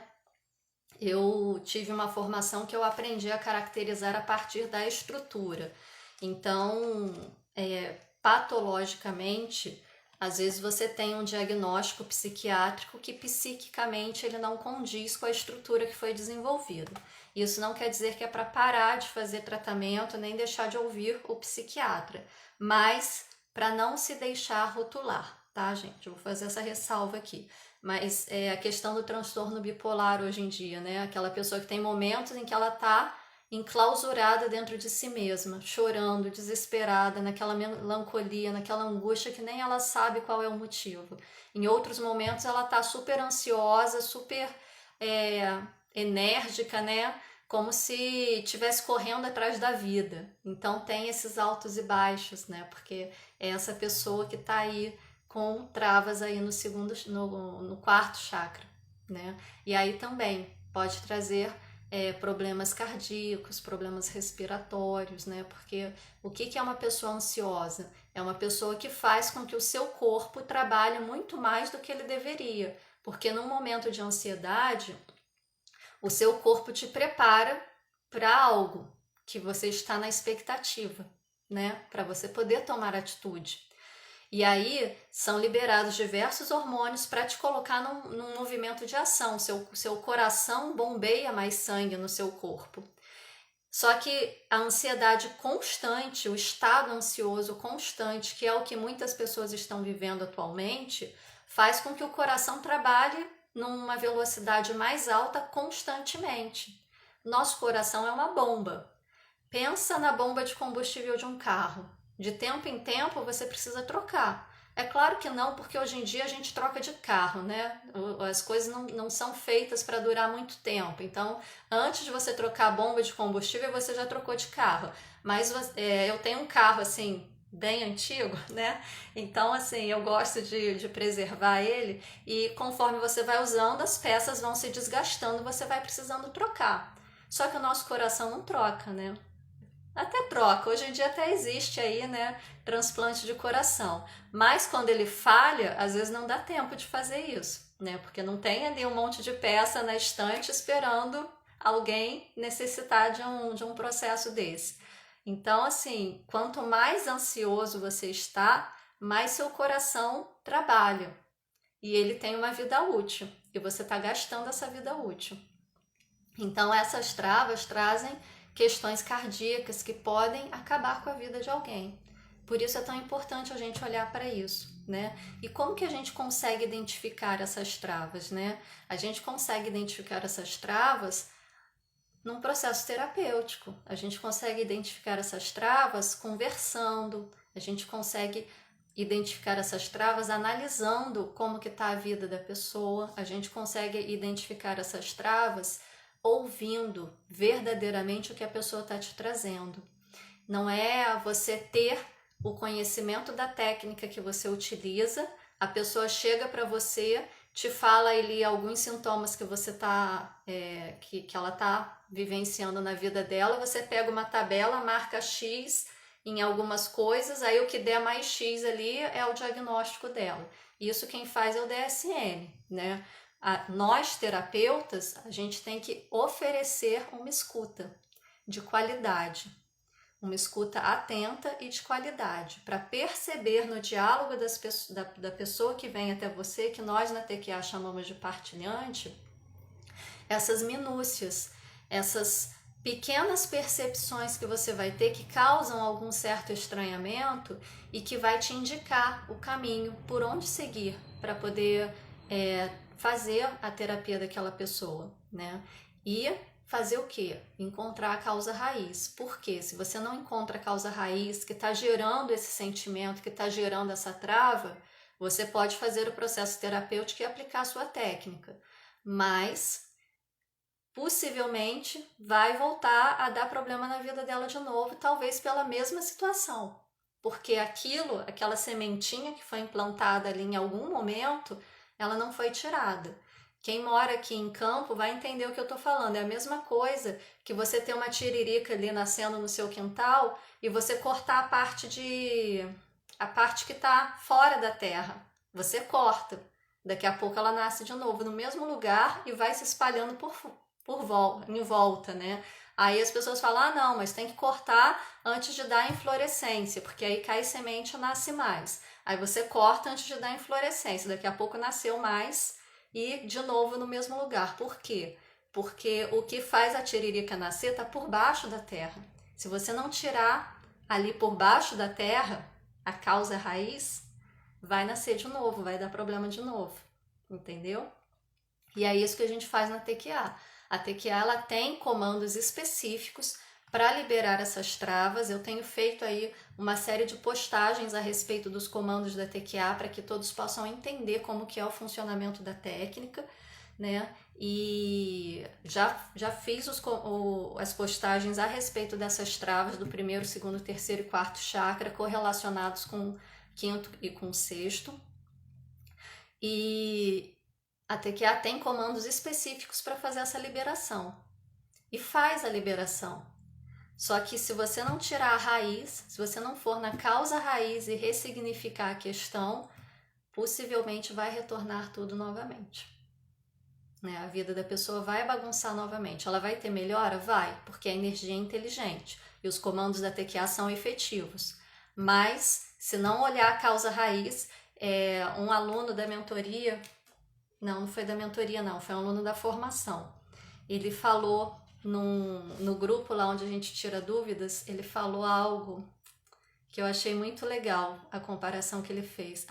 Eu tive uma formação que eu aprendi a caracterizar a partir da estrutura. Então, patologicamente, às vezes você tem um diagnóstico psiquiátrico que psiquicamente ele não condiz com a estrutura que foi desenvolvida. Isso não quer dizer que é para parar de fazer tratamento nem deixar de ouvir o psiquiatra, mas para não se deixar rotular, tá, gente? Eu vou fazer essa ressalva aqui. Mas a questão do transtorno bipolar hoje em dia, né? Aquela pessoa que tem momentos em que ela está enclausurada dentro de si mesma, chorando, desesperada, naquela melancolia, naquela angústia que nem ela sabe qual é o motivo. Em outros momentos ela está super ansiosa, super enérgica, né? Como se estivesse correndo atrás da vida. Então tem esses altos e baixos, né? Porque é essa pessoa que está aí com travas aí no quarto chakra, né? E aí também pode trazer problemas cardíacos, problemas respiratórios, né? Porque o que é uma pessoa ansiosa? É uma pessoa que faz com que o seu corpo trabalhe muito mais do que ele deveria, porque num momento de ansiedade, o seu corpo te prepara para algo que você está na expectativa, né? Para você poder tomar atitude. E aí são liberados diversos hormônios para te colocar num movimento de ação. Seu coração bombeia mais sangue no seu corpo. Só que a ansiedade constante, o estado ansioso constante, que é o que muitas pessoas estão vivendo atualmente, faz com que o coração trabalhe numa velocidade mais alta constantemente. Nosso coração é uma bomba. Pensa na bomba de combustível de um carro. De tempo em tempo você precisa trocar. É claro que não, porque hoje em dia a gente troca de carro, né? As coisas não são feitas para durar muito tempo. Então, antes de você trocar a bomba de combustível, você já trocou de carro. Mas eu tenho um carro assim bem antigo, né? Então, assim, eu gosto de preservar ele e conforme você vai usando, as peças vão se desgastando, você vai precisando trocar. Só que o nosso coração não troca, né? Até troca, hoje em dia até existe aí, né, transplante de coração. Mas quando ele falha, às vezes não dá tempo de fazer isso, né? Porque não tem ali um monte de peça na estante esperando alguém necessitar de um processo desse. Então, assim, quanto mais ansioso você está, mais seu coração trabalha. E ele tem uma vida útil. E você está gastando essa vida útil. Então, essas travas trazem questões cardíacas que podem acabar com a vida de alguém. Por isso é tão importante a gente olhar para isso, né? E como que a gente consegue identificar essas travas, né? A gente consegue identificar essas travas num processo terapêutico. A gente consegue identificar essas travas conversando, a gente consegue identificar essas travas analisando como que está a vida da pessoa, a gente consegue identificar essas travas ouvindo verdadeiramente o que a pessoa está te trazendo. Não é você ter o conhecimento da técnica que você utiliza, a pessoa chega para você, te fala ali alguns sintomas que você tá, que ela está vivenciando na vida dela, você pega uma tabela, marca X em algumas coisas, aí o que der mais X ali é o diagnóstico dela. Isso quem faz é o DSM, né? Nós, terapeutas, a gente tem que oferecer uma escuta de qualidade, uma escuta atenta e de qualidade, para perceber no diálogo da pessoa que vem até você, que nós na TQA chamamos de partilhante, essas minúcias, essas pequenas percepções que você vai ter que causam algum certo estranhamento e que vai te indicar o caminho por onde seguir para poder fazer a terapia daquela pessoa, né? E fazer o quê? Encontrar a causa raiz. Porque se você não encontra a causa raiz que está gerando esse sentimento, que está gerando essa trava, você pode fazer o processo terapêutico e aplicar a sua técnica, mas possivelmente vai voltar a dar problema na vida dela de novo, talvez pela mesma situação. Porque aquela sementinha que foi implantada ali em algum momento, ela não foi tirada. Quem mora aqui em campo vai entender o que eu estou falando. É a mesma coisa que você ter uma tiririca ali nascendo no seu quintal e você cortar a parte que está fora da terra. Você corta. Daqui a pouco ela nasce de novo no mesmo lugar e vai se espalhando em volta, né? Aí as pessoas falam, ah, não, mas tem que cortar antes de dar inflorescência, porque aí cai semente e nasce mais. Aí você corta antes de dar inflorescência, daqui a pouco nasceu mais e de novo no mesmo lugar. Por quê? Porque o que faz a tiririca nascer está por baixo da terra. Se você não tirar ali por baixo da terra a causa raiz, vai nascer de novo, vai dar problema de novo, entendeu? E é isso que a gente faz na TQA. A TQA ela tem comandos específicos para liberar essas travas. Eu tenho feito aí uma série de postagens a respeito dos comandos da TQA para que todos possam entender como que é o funcionamento da técnica, né? E já fiz as postagens a respeito dessas travas do primeiro, segundo, terceiro e quarto chakra correlacionados com o quinto e com o sexto. E a TQA tem comandos específicos para fazer essa liberação. E faz a liberação. Só que se você não tirar a raiz, se você não for na causa raiz e ressignificar a questão, possivelmente vai retornar tudo novamente. Né? A vida da pessoa vai bagunçar novamente. Ela vai ter melhora? Vai, porque a energia é inteligente e os comandos da TQA são efetivos. Mas, se não olhar a causa raiz, um aluno da mentoria, não foi da mentoria não, foi um aluno da formação, ele falou no grupo lá onde a gente tira dúvidas, ele falou algo que eu achei muito legal, a comparação que ele fez.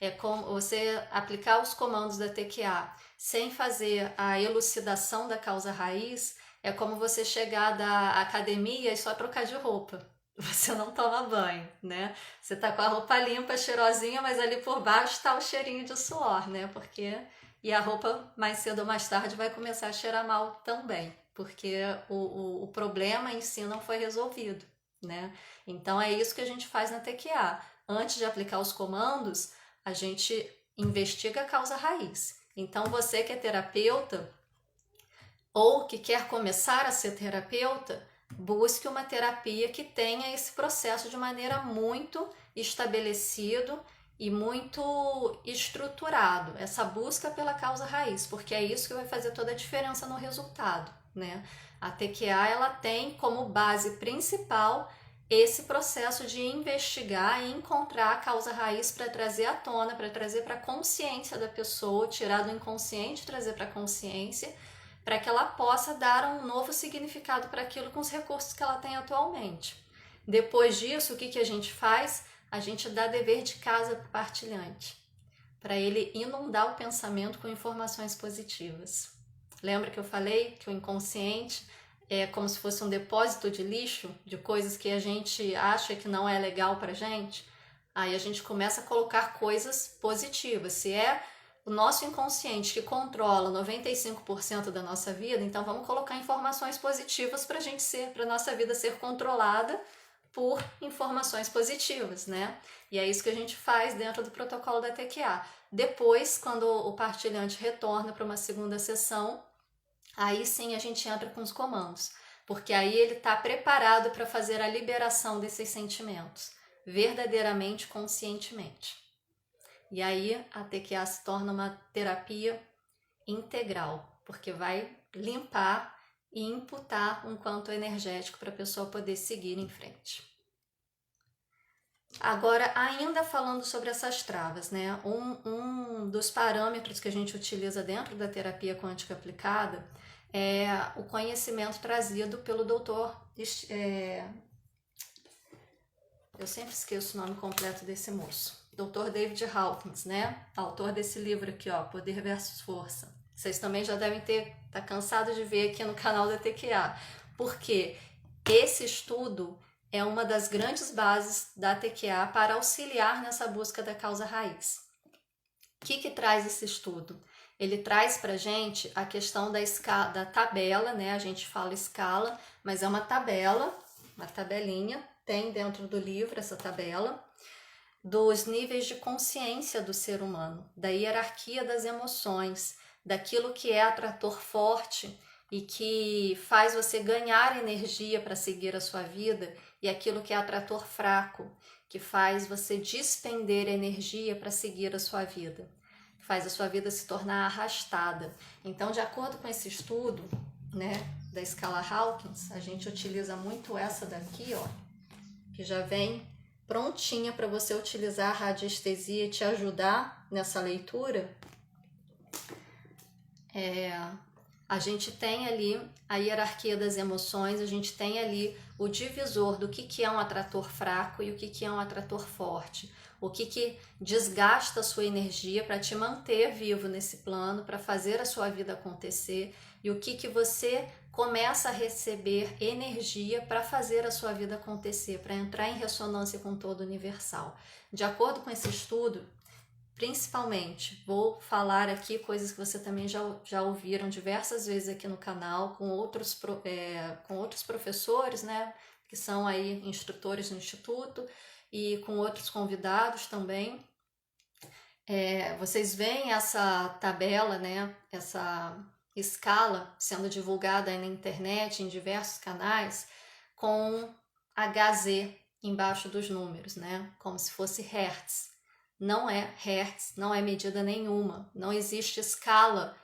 É como você aplicar os comandos da TQA sem fazer a elucidação da causa raiz, é como você chegar da academia e só trocar de roupa. Você não toma banho, né? Você tá com a roupa limpa, cheirosinha, mas ali por baixo tá o cheirinho de suor, né? E a roupa, mais cedo ou mais tarde, vai começar a cheirar mal também, porque o problema em si não foi resolvido, né? Então é isso que a gente faz na TQA. Antes de aplicar os comandos, a gente investiga a causa raiz. Então você que é terapeuta ou que quer começar a ser terapeuta, busque uma terapia que tenha esse processo de maneira muito estabelecido e muito estruturado, essa busca pela causa raiz, porque é isso que vai fazer toda a diferença no resultado, né? A TQA ela tem como base principal esse processo de investigar e encontrar a causa raiz para trazer à tona, para trazer para a consciência da pessoa, tirar do inconsciente, trazer para a consciência, para que ela possa dar um novo significado para aquilo com os recursos que ela tem atualmente. Depois disso, o que a gente faz? A gente dá dever de casa para o partilhante, para ele inundar o pensamento com informações positivas. Lembra que eu falei que o inconsciente é como se fosse um depósito de lixo, de coisas que a gente acha que não é legal para a gente? Aí a gente começa a colocar coisas positivas. Se é o nosso inconsciente que controla 95% da nossa vida, então vamos colocar informações positivas para a nossa vida ser controlada por informações positivas, né? E é isso que a gente faz dentro do protocolo da TQA. Depois, quando o partilhante retorna para uma segunda sessão, aí sim a gente entra com os comandos, porque aí ele está preparado para fazer a liberação desses sentimentos, verdadeiramente, conscientemente. E aí a TQA se torna uma terapia integral, porque vai limpar e imputar um quanto energético para a pessoa poder seguir em frente. Agora, ainda falando sobre essas travas, né? Um dos parâmetros que a gente utiliza dentro da terapia quântica aplicada é o conhecimento trazido pelo doutor... eu sempre esqueço o nome completo desse moço. Dr. David Hawkins, né? Autor desse livro aqui, ó, Poder versus Força. Vocês também já devem tá cansado de ver aqui no canal da TQA, porque esse estudo é uma das grandes bases da TQA para auxiliar nessa busca da causa raiz. O que traz esse estudo? Ele traz para gente a questão da escala, da tabela, né? A gente fala escala, mas é uma tabela, uma tabelinha, tem dentro do livro essa tabela, dos níveis de consciência do ser humano, da hierarquia das emoções, daquilo que é atrator forte e que faz você ganhar energia para seguir a sua vida, e aquilo que é atrator fraco, que faz você despender energia para seguir a sua vida, faz a sua vida se tornar arrastada. Então, de acordo com esse estudo, né, da escala Hawkins, a gente utiliza muito essa daqui, ó, que já vem prontinha para você utilizar a radiestesia e te ajudar nessa leitura. A gente tem ali a hierarquia das emoções, a gente tem ali o divisor do que é um atrator fraco e o que é um atrator forte. O que desgasta a sua energia para te manter vivo nesse plano, para fazer a sua vida acontecer, e o que você começa a receber energia para fazer a sua vida acontecer, para entrar em ressonância com todo o universal. De acordo com esse estudo, principalmente, vou falar aqui coisas que você também já ouviram diversas vezes aqui no canal, com outros professores, né, que são aí instrutores no Instituto, e com outros convidados também. Vocês veem essa tabela, né, essa escala sendo divulgada aí na internet, em diversos canais, com HZ embaixo dos números, né, como se fosse hertz. Não é hertz, não é medida nenhuma, não existe escala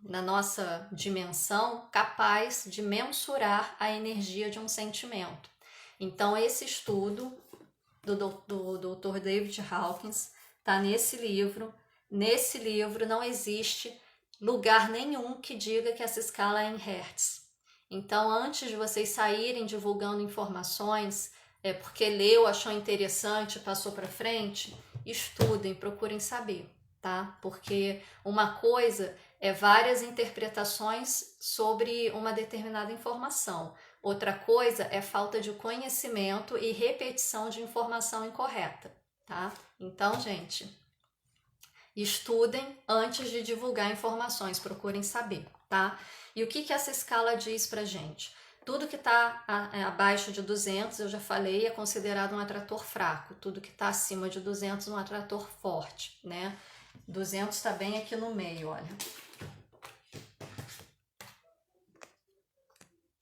na nossa dimensão capaz de mensurar a energia de um sentimento. Então, esse estudo do Dr. David Hawkins está nesse livro. Nesse livro não existe lugar nenhum que diga que essa escala é em hertz. Então, antes de vocês saírem divulgando informações, porque leu, achou interessante, passou para frente, estudem, procurem saber, tá? Porque uma coisa é várias interpretações sobre uma determinada informação. Outra coisa é falta de conhecimento e repetição de informação incorreta, tá? Então, gente, estudem antes de divulgar informações, procurem saber, tá? E o que essa escala diz pra gente? Tudo que está abaixo de 200, eu já falei, é considerado um atrator fraco. Tudo que está acima de 200 um atrator forte, né? 200 está bem aqui no meio, olha.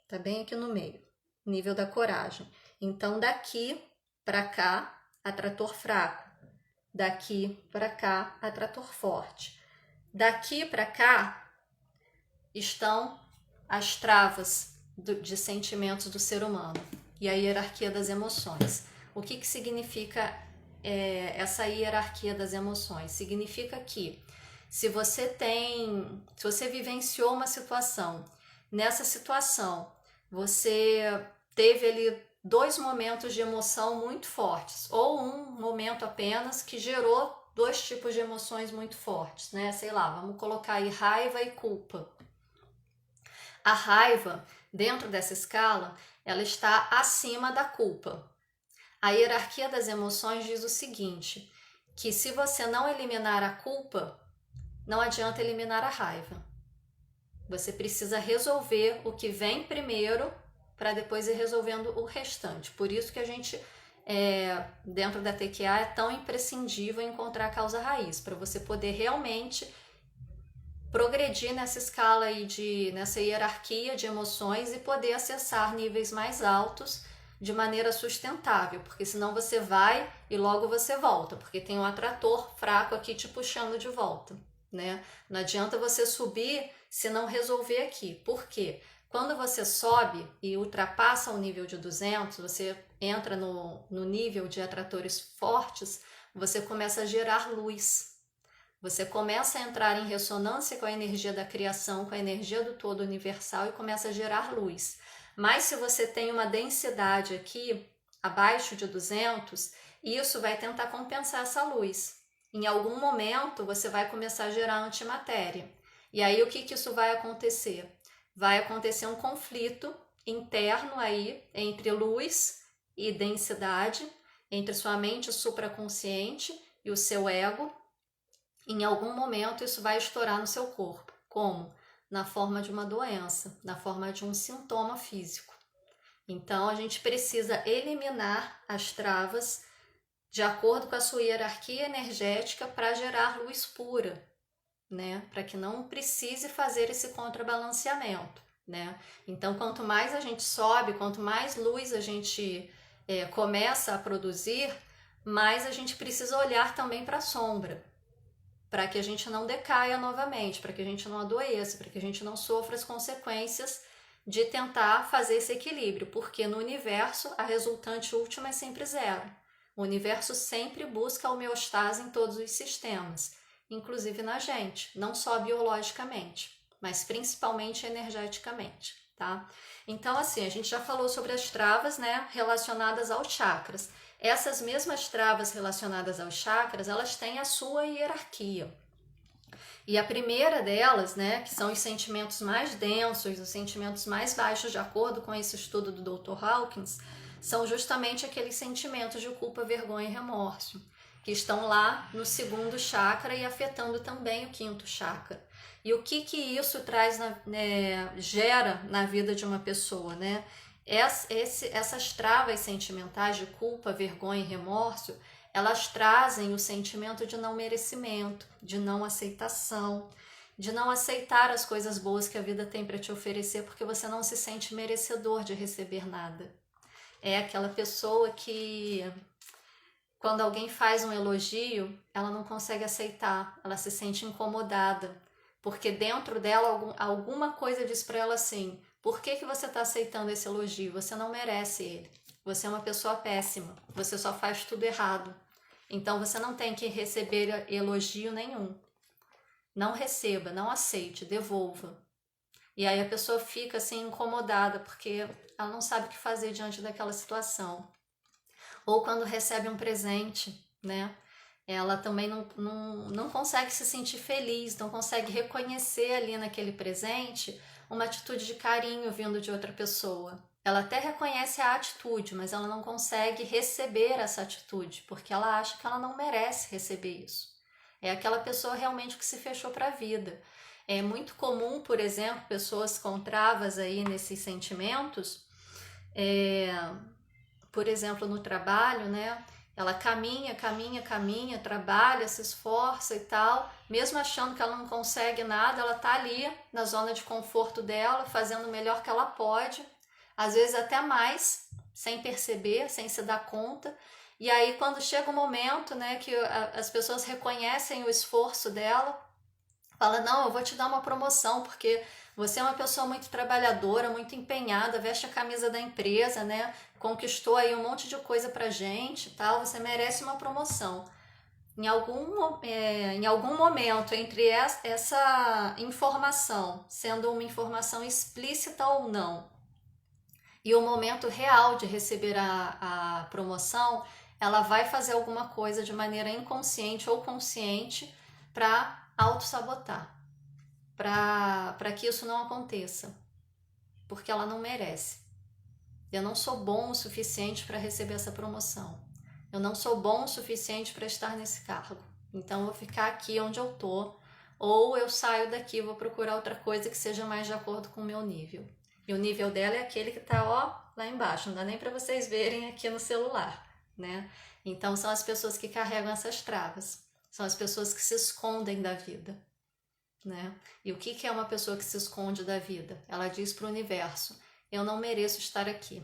Tá bem aqui no meio, nível da coragem. Então, daqui para cá, atrator fraco. Daqui para cá, atrator forte. Daqui para cá estão as travas de sentimentos do ser humano e a hierarquia das emoções. O que significa essa hierarquia das emoções? Significa que se você vivenciou uma situação, nessa situação você teve ali 2 momentos de emoção muito fortes, ou um momento apenas que gerou 2 tipos de emoções muito fortes, né? Sei lá, vamos colocar aí raiva e culpa. A raiva, dentro dessa escala, ela está acima da culpa. A hierarquia das emoções diz o seguinte, que se você não eliminar a culpa, não adianta eliminar a raiva. Você precisa resolver o que vem primeiro para depois ir resolvendo o restante. Por isso que a gente, dentro da TQA, é tão imprescindível encontrar a causa raiz, para você poder realmente progredir nessa escala aí nessa hierarquia de emoções e poder acessar níveis mais altos de maneira sustentável, porque senão você vai e logo você volta, porque tem um atrator fraco aqui te puxando de volta, né? Não adianta você subir se não resolver aqui. Por quê? Quando você sobe e ultrapassa o nível de 200, você entra no nível de atratores fortes, você começa a gerar luz. Você começa a entrar em ressonância com a energia da criação, com a energia do todo universal e começa a gerar luz. Mas se você tem uma densidade aqui, abaixo de 200, isso vai tentar compensar essa luz. em algum momento você vai começar a gerar antimatéria. E aí o que isso vai acontecer? Vai acontecer um conflito interno aí entre luz e densidade, entre sua mente supraconsciente e o seu ego. Em algum momento isso vai estourar no seu corpo. Como? Na forma de uma doença, na forma de um sintoma físico. Então a gente precisa eliminar as travas de acordo com a sua hierarquia energética para gerar luz pura, né? Para que não precise fazer esse contrabalanceamento, né? Então, quanto mais a gente sobe, quanto mais luz a gente começa a produzir, mais a gente precisa olhar também para a sombra, para que a gente não decaia novamente, para que a gente não adoeça, para que a gente não sofra as consequências de tentar fazer esse equilíbrio, porque no universo a resultante última é sempre zero. O universo sempre busca a homeostase em todos os sistemas, inclusive na gente, não só biologicamente, mas principalmente energeticamente, tá? Então, assim, a gente já falou sobre as travas, né, relacionadas aos chakras. Essas mesmas travas relacionadas aos chakras, elas têm a sua hierarquia. E a primeira delas, né, que são os sentimentos mais densos, os sentimentos mais baixos, de acordo com esse estudo do Dr. Hawkins, são justamente aqueles sentimentos de culpa, vergonha e remorso, que estão lá no segundo chakra e afetando também o quinto chakra. E o que isso traz, gera na vida de uma pessoa, né? Essas travas sentimentais de culpa, vergonha e remorso, elas trazem o sentimento de não merecimento, de não aceitação, de não aceitar as coisas boas que a vida tem para te oferecer, porque você não se sente merecedor de receber nada. É aquela pessoa que, quando alguém faz um elogio, ela não consegue aceitar, ela se sente incomodada, porque dentro dela alguma coisa diz para ela assim: por que você está aceitando esse elogio? Você não merece ele. Você é uma pessoa péssima. Você só faz tudo errado. Então você não tem que receber elogio nenhum. Não receba, não aceite, devolva. E aí a pessoa fica assim incomodada porque ela não sabe o que fazer diante daquela situação. Ou quando recebe um presente, né? Ela também não consegue se sentir feliz, não consegue reconhecer ali naquele presente uma atitude de carinho vindo de outra pessoa. Ela até reconhece a atitude, mas ela não consegue receber essa atitude, porque ela acha que ela não merece receber isso. É aquela pessoa realmente que se fechou para a vida. É muito comum, por exemplo, pessoas com travas aí nesses sentimentos, por exemplo, no trabalho, né? Ela caminha, trabalha, se esforça e tal, mesmo achando que ela não consegue nada, ela tá ali na zona de conforto dela, fazendo o melhor que ela pode, às vezes até mais, sem perceber, sem se dar conta. E aí quando chega o momento, né, que as pessoas reconhecem o esforço dela, fala: não, eu vou te dar uma promoção, porque você é uma pessoa muito trabalhadora, muito empenhada, veste a camisa da empresa, né? Conquistou aí um monte de coisa pra gente, tal, você merece uma promoção. Em algum momento, entre essa informação, sendo uma informação explícita ou não, e o momento real de receber a promoção, ela vai fazer alguma coisa de maneira inconsciente ou consciente para autossabotar, para que isso não aconteça, porque ela não merece. Eu não sou bom o suficiente para receber essa promoção. Eu não sou bom o suficiente para estar nesse cargo. Então eu vou ficar aqui onde eu tô, ou eu saio daqui e vou procurar outra coisa que seja mais de acordo com o meu nível. E o nível dela é aquele que tá, ó, lá embaixo, não dá nem para vocês verem aqui no celular, né? Então são as pessoas que carregam essas travas, são as pessoas que se escondem da vida, né? E o que é uma pessoa que se esconde da vida? Ela diz para o universo: eu não mereço estar aqui.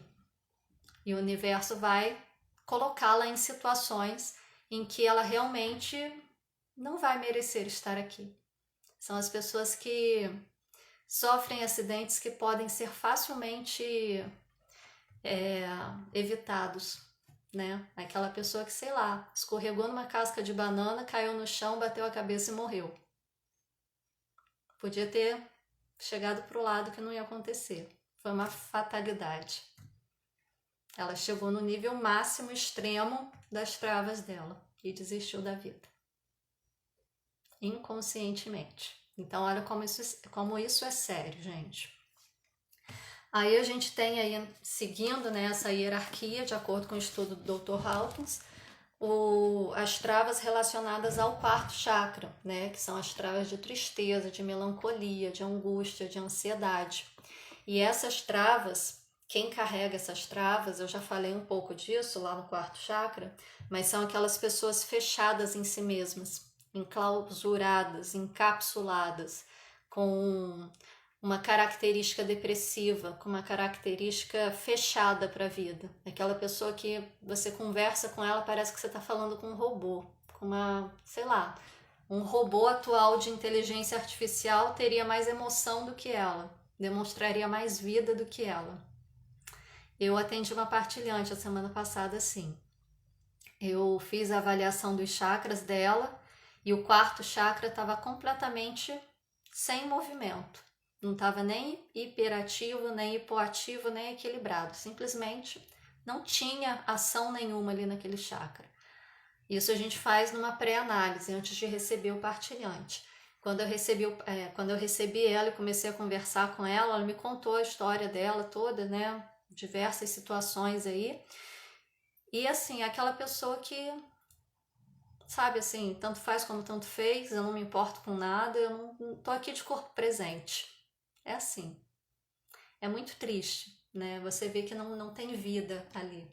E o universo vai colocá-la em situações em que ela realmente não vai merecer estar aqui. São as pessoas que sofrem acidentes que podem ser facilmente evitados, né? Aquela pessoa que, sei lá, escorregou numa casca de banana, caiu no chão, bateu a cabeça e morreu. Podia ter chegado para o lado que não ia acontecer. Foi uma fatalidade. Ela chegou no nível máximo extremo das travas dela e desistiu da vida. inconscientemente. Então, olha como isso é sério, gente. Aí a gente tem aí, seguindo, né, essa hierarquia, de acordo com o estudo do Dr. Hawkins, as travas relacionadas ao quarto chakra, né, que são as travas de tristeza, de melancolia, de angústia, de ansiedade. E essas travas, quem carrega essas travas, eu já falei um pouco disso lá no quarto chakra, mas são aquelas pessoas fechadas em si mesmas, enclausuradas, encapsuladas, com uma característica depressiva, com uma característica fechada para a vida. Aquela pessoa que você conversa com ela, parece que você está falando com um robô, com uma, sei lá, um robô atual de inteligência artificial teria mais emoção do que ela, demonstraria mais vida do que ela. Eu atendi uma partilhante a semana passada assim. Eu fiz a avaliação dos chakras dela e o quarto chakra estava completamente sem movimento. Não estava nem hiperativo, nem hipoativo, nem equilibrado. Simplesmente não tinha ação nenhuma ali naquele chakra. Isso a gente faz numa pré-análise, antes de receber o partilhante. Quando eu recebi ela e comecei a conversar com ela, ela me contou a história dela toda, né? Diversas situações aí. E assim, aquela pessoa que, sabe assim, tanto faz como tanto fez, eu não me importo com nada, eu não tô aqui de corpo presente. É assim. É muito triste, né? Você vê que não tem vida ali,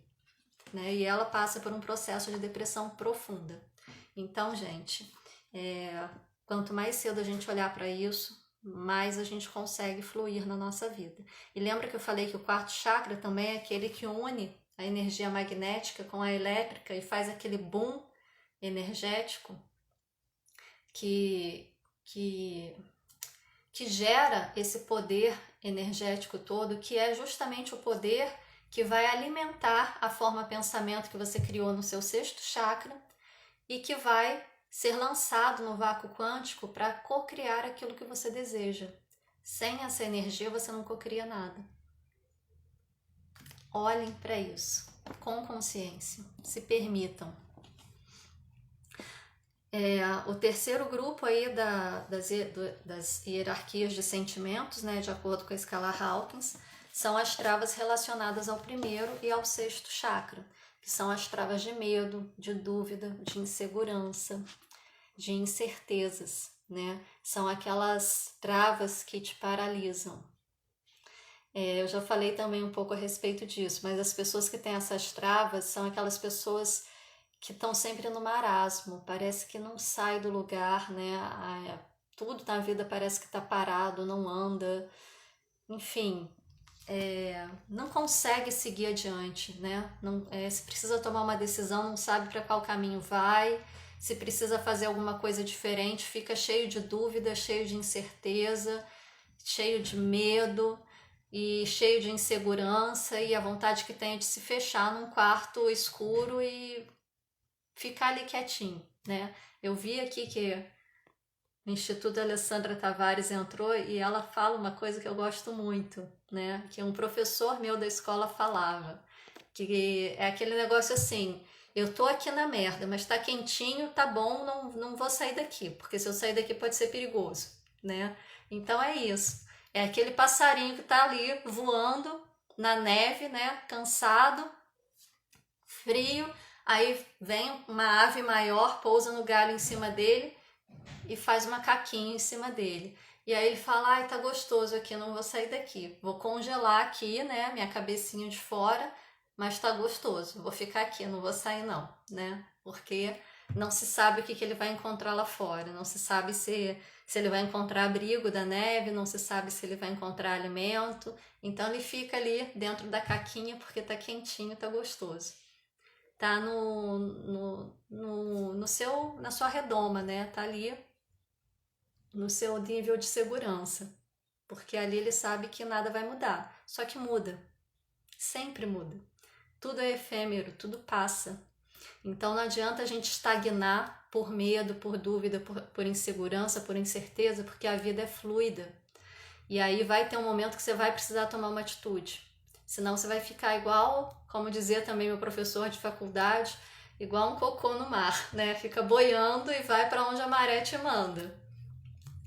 né? E ela passa por um processo de depressão profunda. Então, gente, quanto mais cedo a gente olhar para isso, mais a gente consegue fluir na nossa vida. E lembra que eu falei que o quarto chakra também é aquele que une a energia magnética com a elétrica e faz aquele boom energético que gera esse poder energético todo, que é justamente o poder que vai alimentar a forma pensamento que você criou no seu sexto chakra e que vai ser lançado no vácuo quântico para co-criar aquilo que você deseja. Sem essa energia você não co-cria nada. Olhem para isso com consciência, se permitam. O terceiro grupo aí das hierarquias de sentimentos, né, de acordo com a escala Hawkins, são as travas relacionadas ao primeiro e ao sexto chakra, que são as travas de medo, de dúvida, de insegurança, de incertezas, né? São aquelas travas que te paralisam. Eu já falei também um pouco a respeito disso, mas as pessoas que têm essas travas são aquelas pessoas que estão sempre no marasmo, parece que não sai do lugar, né? Tudo na vida parece que está parado, não anda, enfim, não consegue seguir adiante, né? Se precisa tomar uma decisão, não sabe para qual caminho vai, se precisa fazer alguma coisa diferente, fica cheio de dúvida, cheio de incerteza, cheio de medo e cheio de insegurança, e a vontade que tem é de se fechar num quarto escuro e ficar ali quietinho, né? Eu vi aqui que o Instituto Alessandra Tavares entrou e ela fala uma coisa que eu gosto muito, né? Que um professor meu da escola falava, que é aquele negócio assim, eu tô aqui na merda, mas tá quentinho, tá bom, não vou sair daqui, porque se eu sair daqui pode ser perigoso, né? Então é isso. É aquele passarinho que tá ali voando na neve, né? Cansado, frio, aí vem uma ave maior, pousa no galho em cima dele e faz uma caquinha em cima dele. E aí ele fala, ai, tá gostoso aqui, não vou sair daqui. Vou congelar aqui, né, minha cabecinha de fora, mas tá gostoso. Vou ficar aqui, não vou sair não, né? Porque não se sabe o que ele vai encontrar lá fora. Não se sabe se ele vai encontrar abrigo da neve, não se sabe se ele vai encontrar alimento. Então ele fica ali dentro da caquinha porque tá quentinho, tá gostoso. Tá na sua redoma, né? Tá ali no seu nível de segurança. Porque ali ele sabe que nada vai mudar. Só que muda. Sempre muda. Tudo é efêmero, tudo passa. Então não adianta a gente estagnar por medo, por dúvida, por insegurança, por incerteza, porque a vida é fluida. E aí vai ter um momento que você vai precisar tomar uma atitude. Senão você vai ficar igual, como dizia também meu professor de faculdade, igual um cocô no mar, né? Fica boiando e vai para onde a maré te manda.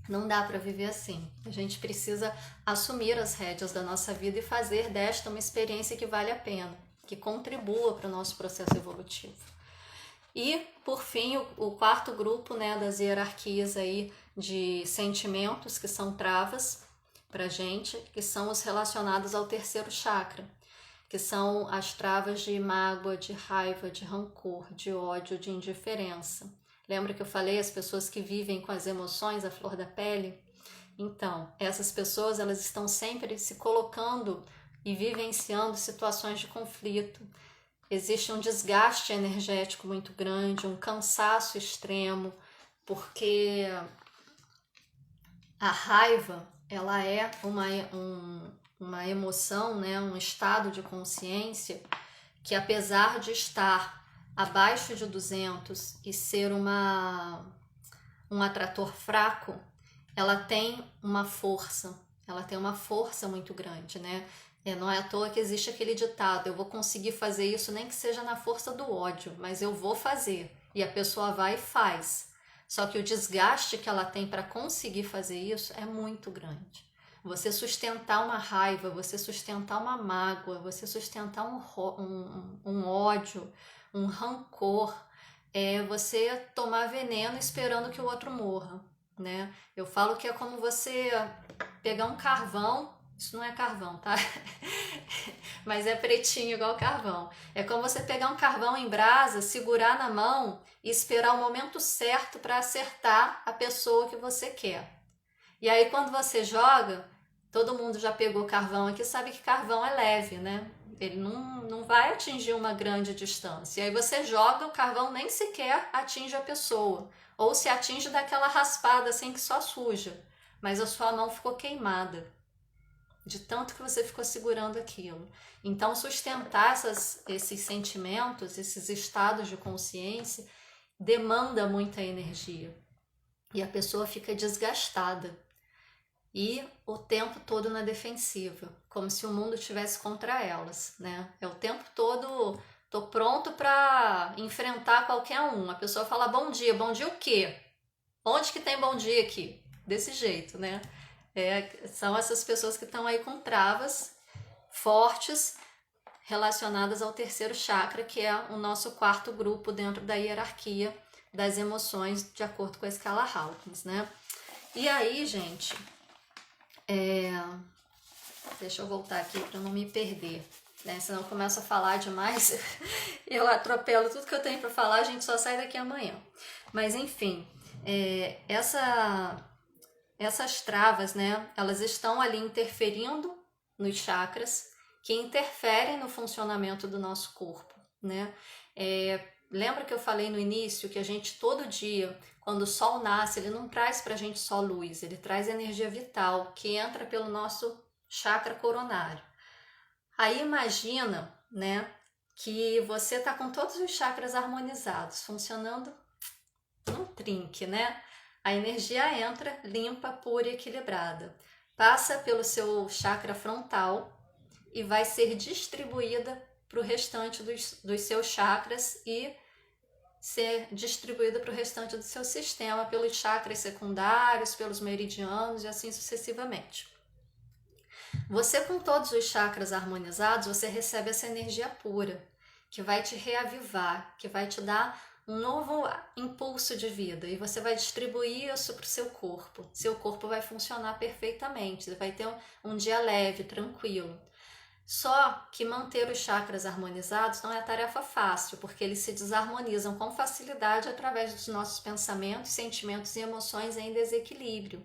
Não dá para viver assim. A gente precisa assumir as rédeas da nossa vida e fazer desta uma experiência que vale a pena, que contribua para o nosso processo evolutivo. E, por fim, o quarto grupo, né, das hierarquias aí de sentimentos, que são travas para gente, que são os relacionados ao terceiro chakra, que são as travas de mágoa, de raiva, de rancor, de ódio, de indiferença. Lembra que eu falei as pessoas que vivem com as emoções à flor da pele? Então, essas pessoas, elas estão sempre se colocando e vivenciando situações de conflito. Existe um desgaste energético muito grande, um cansaço extremo, porque a raiva, ela é uma emoção, né, um estado de consciência que, apesar de estar abaixo de 200 e ser um atrator fraco, ela tem uma força muito grande, né? Não é à toa que existe aquele ditado: eu vou conseguir fazer isso nem que seja na força do ódio, mas eu vou fazer. E a pessoa vai e faz. Só que o desgaste que ela tem para conseguir fazer isso é muito grande. Você sustentar uma raiva, você sustentar uma mágoa, você sustentar um ódio, um rancor, é você tomar veneno esperando que o outro morra, né? Eu falo que é como você pegar um carvão. Isso não é carvão, tá? Mas é pretinho igual carvão. É como você pegar um carvão em brasa, segurar na mão e esperar o momento certo para acertar a pessoa que você quer. E aí quando você joga, todo mundo já pegou carvão aqui, sabe que carvão é leve, né? Ele não vai atingir uma grande distância. E aí você joga, o carvão nem sequer atinge a pessoa. Ou se atinge daquela raspada assim que só suja. Mas a sua mão ficou queimada de tanto que você ficou segurando aquilo. Então, sustentar esses sentimentos, esses estados de consciência, demanda muita energia. E a pessoa fica desgastada. E o tempo todo na defensiva, como se o mundo estivesse contra elas, né? É o tempo todo, tô pronto para enfrentar qualquer um. A pessoa fala bom dia o quê? Onde que tem bom dia aqui? Desse jeito, né? São essas pessoas que estão aí com travas fortes relacionadas ao terceiro chakra, que é o nosso quarto grupo dentro da hierarquia das emoções, de acordo com a escala Hawkins, né? E aí, gente, deixa eu voltar aqui para não me perder, né? Senão eu começo a falar demais, eu atropelo tudo que eu tenho para falar, a gente só sai daqui amanhã. Mas enfim, essas travas, né, elas estão ali interferindo nos chakras, que interferem no funcionamento do nosso corpo, né? Lembra que eu falei no início que a gente todo dia, quando o sol nasce, ele não traz pra gente só luz, ele traz energia vital que entra pelo nosso chakra coronário. Aí imagina, né, que você tá com todos os chakras harmonizados, funcionando num trinque, né? A energia entra limpa, pura e equilibrada. Passa pelo seu chakra frontal e vai ser distribuída para o restante dos seus chakras e ser distribuída para o restante do seu sistema, pelos chakras secundários, pelos meridianos e assim sucessivamente. Você, com todos os chakras harmonizados, você recebe essa energia pura, que vai te reavivar, que vai te dar um novo impulso de vida, e você vai distribuir isso para o seu corpo. Seu corpo vai funcionar perfeitamente, você vai ter um dia leve, tranquilo. Só que manter os chakras harmonizados não é tarefa fácil, porque eles se desarmonizam com facilidade através dos nossos pensamentos, sentimentos e emoções em desequilíbrio,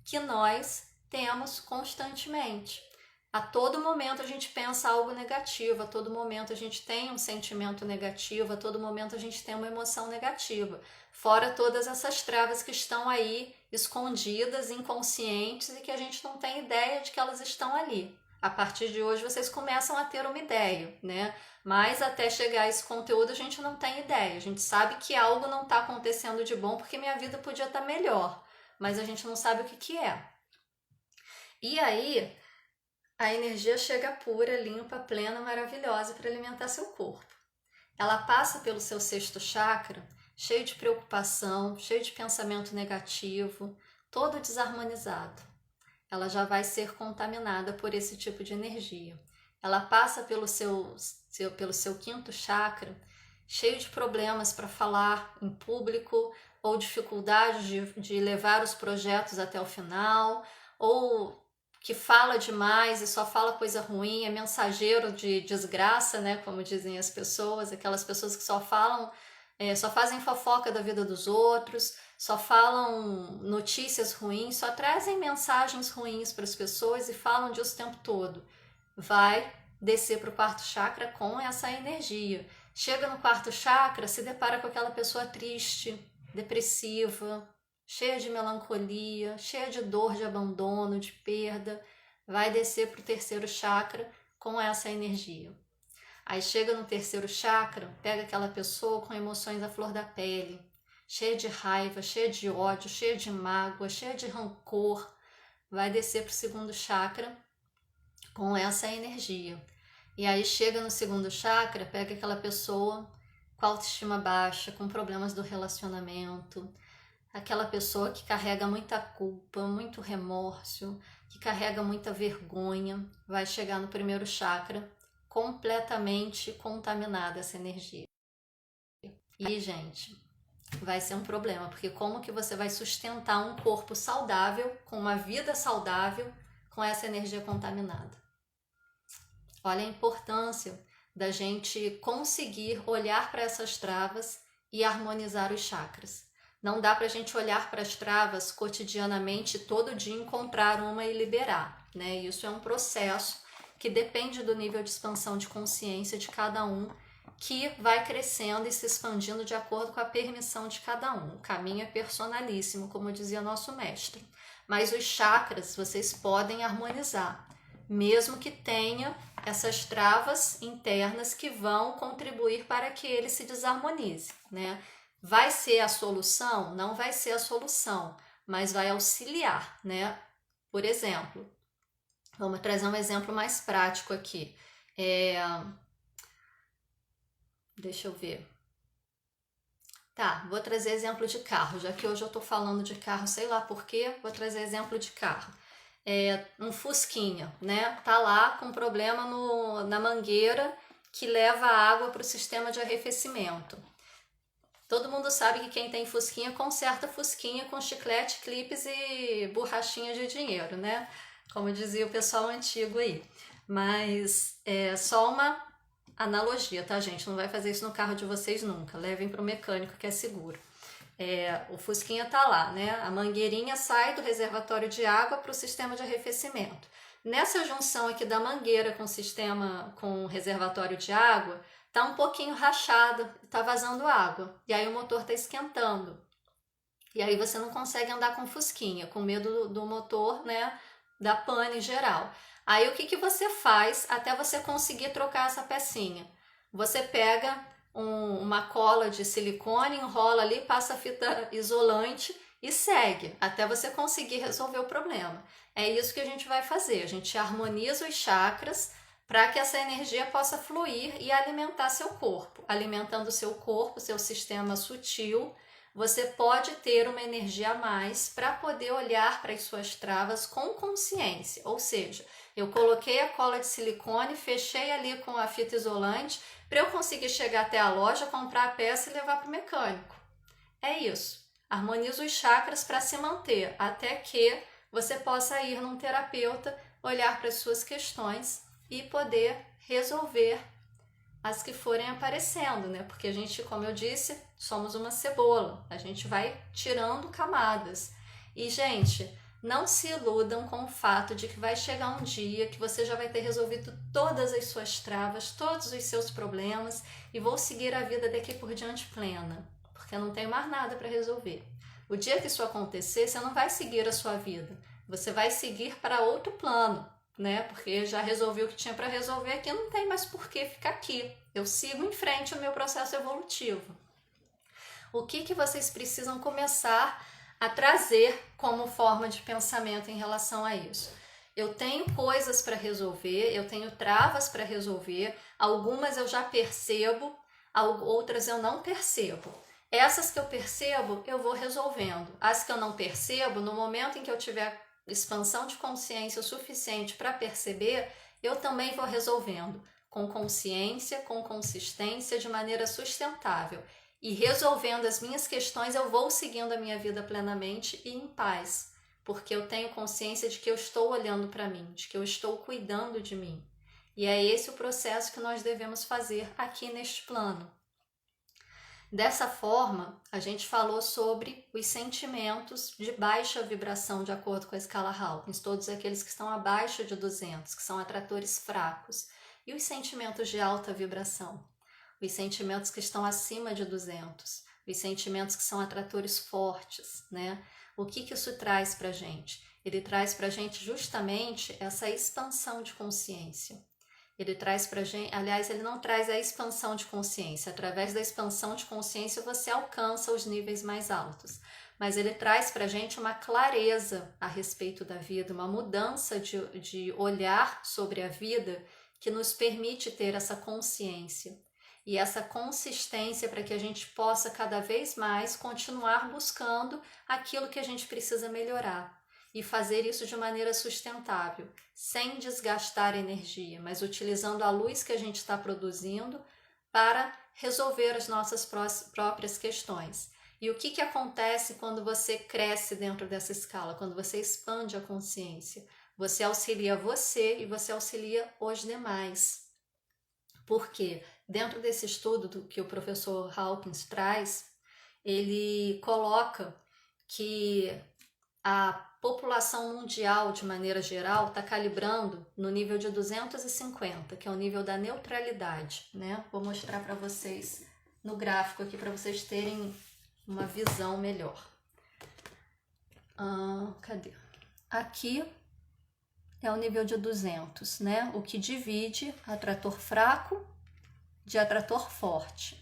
que nós temos constantemente. A todo momento a gente pensa algo negativo, a todo momento a gente tem um sentimento negativo, a todo momento a gente tem uma emoção negativa. Fora todas essas travas que estão aí escondidas, inconscientes e que a gente não tem ideia de que elas estão ali. A partir de hoje vocês começam a ter uma ideia, né? Mas até chegar a esse conteúdo a gente não tem ideia. A gente sabe que algo não está acontecendo de bom porque minha vida podia estar melhor, mas a gente não sabe o que é. E aí a energia chega pura, limpa, plena, maravilhosa para alimentar seu corpo. ela passa pelo seu sexto chakra cheio de preocupação, cheio de pensamento negativo, todo desarmonizado. Ela já vai ser contaminada por esse tipo de energia. Ela passa pelo seu quinto chakra cheio de problemas para falar em público, ou dificuldade de levar os projetos até o final, ou que fala demais e só fala coisa ruim, é mensageiro de desgraça, né? Como dizem as pessoas, aquelas pessoas que só falam, só fazem fofoca da vida dos outros, só falam notícias ruins, só trazem mensagens ruins para as pessoas e falam disso o tempo todo. Vai descer para o quarto chakra com essa energia. Chega no quarto chakra, se depara com aquela pessoa triste, depressiva, cheia de melancolia, cheia de dor de abandono, de perda. Vai descer para o terceiro chakra com essa energia. Aí chega no terceiro chakra, pega aquela pessoa com emoções à flor da pele, cheia de raiva, cheia de ódio, cheia de mágoa, cheia de rancor. Vai descer para o segundo chakra com essa energia. E aí chega no segundo chakra, pega aquela pessoa com autoestima baixa, com problemas do relacionamento, aquela pessoa que carrega muita culpa, muito remorso, que carrega muita vergonha, vai chegar no primeiro chakra completamente contaminada essa energia. E, gente, vai ser um problema, porque como que você vai sustentar um corpo saudável, com uma vida saudável, com essa energia contaminada? Olha a importância da gente conseguir olhar para essas travas e harmonizar os chakras. Não dá para a gente olhar para as travas cotidianamente, todo dia encontrar uma e liberar, né? Isso é um processo que depende do nível de expansão de consciência de cada um, que vai crescendo e se expandindo de acordo com a permissão de cada um. O caminho é personalíssimo, como dizia nosso mestre. Mas os chakras vocês podem harmonizar, mesmo que tenha essas travas internas que vão contribuir para que ele se desarmonize, né? Vai ser a solução? Não vai ser a solução, mas vai auxiliar, né? Por exemplo, vamos trazer um exemplo mais prático aqui. Deixa eu ver. Tá, vou trazer exemplo de carro, já que hoje eu tô falando de carro, sei lá por quê, vou trazer exemplo de carro. Um Fusquinha, né? Tá lá com problema na mangueira que leva água para o sistema de arrefecimento. Todo mundo sabe que quem tem Fusquinha conserta Fusquinha com chiclete, clipes e borrachinha de dinheiro, né? Como dizia o pessoal antigo aí. Mas é só uma analogia, tá, gente? Não vai fazer isso no carro de vocês nunca. Levem para o mecânico que é seguro. O Fusquinha tá lá, né? A mangueirinha sai do reservatório de água para o sistema de arrefecimento. Nessa junção aqui da mangueira com o reservatório de água, tá um pouquinho rachada, tá vazando água. E aí o motor tá esquentando. E aí você não consegue andar com Fusquinha, com medo do motor, né? Da pane geral. Aí o que você faz até você conseguir trocar essa pecinha? Você pega uma cola de silicone, enrola ali, passa fita isolante e segue até você conseguir resolver o problema. É isso que a gente vai fazer. A gente harmoniza os chakras para que essa energia possa fluir e alimentar seu corpo. Alimentando seu corpo, seu sistema sutil, você pode ter uma energia a mais para poder olhar para as suas travas com consciência. Ou seja, eu coloquei a cola de silicone, fechei ali com a fita isolante para eu conseguir chegar até a loja, comprar a peça e levar para o mecânico. É isso. Harmoniza os chakras para se manter, até que você possa ir num terapeuta, olhar para as suas questões e poder resolver as que forem aparecendo, né? Porque a gente, como eu disse, somos uma cebola. A gente vai tirando camadas. E, gente, não se iludam com o fato de que vai chegar um dia que você já vai ter resolvido todas as suas travas, todos os seus problemas e vou seguir a vida daqui por diante plena, porque eu não tenho mais nada para resolver. O dia que isso acontecer, você não vai seguir a sua vida, você vai seguir para outro plano, né? Porque já resolvi o que tinha para resolver aqui, não tem mais por que ficar aqui. Eu sigo em frente no meu processo evolutivo. O que vocês precisam começar a trazer como forma de pensamento em relação a isso? Eu tenho coisas para resolver, eu tenho travas para resolver, algumas eu já percebo, outras eu não percebo. Essas que eu percebo, eu vou resolvendo. As que eu não percebo, no momento em que eu tiver expansão de consciência o suficiente para perceber, eu também vou resolvendo, com consciência, com consistência, de maneira sustentável. E resolvendo as minhas questões, eu vou seguindo a minha vida plenamente e em paz, porque eu tenho consciência de que eu estou olhando para mim, de que eu estou cuidando de mim. E é esse o processo que nós devemos fazer aqui neste plano. Dessa forma, a gente falou sobre os sentimentos de baixa vibração, de acordo com a escala Hawkins, todos aqueles que estão abaixo de 200, que são atratores fracos, e os sentimentos de alta vibração, os sentimentos que estão acima de 200, os sentimentos que são atratores fortes, né? O que isso traz para a gente? Ele traz para a gente justamente essa expansão de consciência. Ele traz para a gente, aliás, ele não traz a expansão de consciência. Através da expansão de consciência você alcança os níveis mais altos. Mas ele traz para a gente uma clareza a respeito da vida, uma mudança de olhar sobre a vida que nos permite ter essa consciência e essa consistência para que a gente possa cada vez mais continuar buscando aquilo que a gente precisa melhorar. E fazer isso de maneira sustentável, sem desgastar energia, mas utilizando a luz que a gente está produzindo para resolver as nossas próprias questões. E o que acontece quando você cresce dentro dessa escala, quando você expande a consciência? Você auxilia você e você auxilia os demais. Por quê? Dentro desse estudo que o professor Hawkins traz, ele coloca que a população mundial, de maneira geral, está calibrando no nível de 250, que é o nível da neutralidade, né? Vou mostrar para vocês no gráfico aqui, para vocês terem uma visão melhor. Cadê? Aqui é o nível de 200, né? O que divide atrator fraco de atrator forte.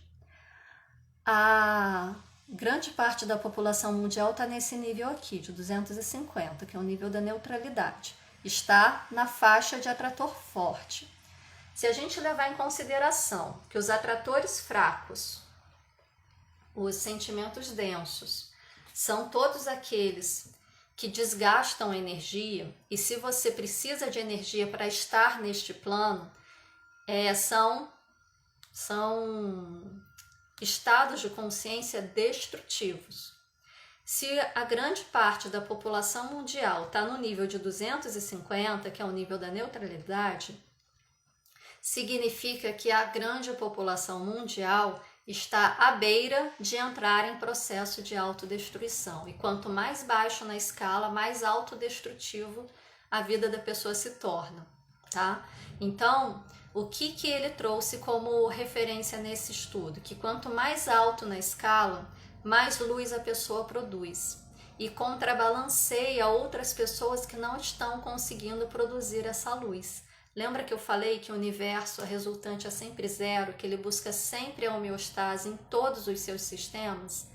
A grande parte da população mundial está nesse nível aqui, de 250, que é o nível da neutralidade. Está na faixa de atrator forte. Se a gente levar em consideração que os atratores fracos, os sentimentos densos, são todos aqueles que desgastam energia, e se você precisa de energia para estar neste plano, são estados de consciência destrutivos. Se a grande parte da população mundial está no nível de 250, que é o nível da neutralidade, significa que a grande população mundial está à beira de entrar em processo de autodestruição. E quanto mais baixo na escala, mais autodestrutivo a vida da pessoa se torna, tá? Então, o que ele trouxe como referência nesse estudo? Que quanto mais alto na escala, mais luz a pessoa produz e contrabalanceia outras pessoas que não estão conseguindo produzir essa luz. Lembra que eu falei que o universo, a resultante é sempre zero, que ele busca sempre a homeostase em todos os seus sistemas?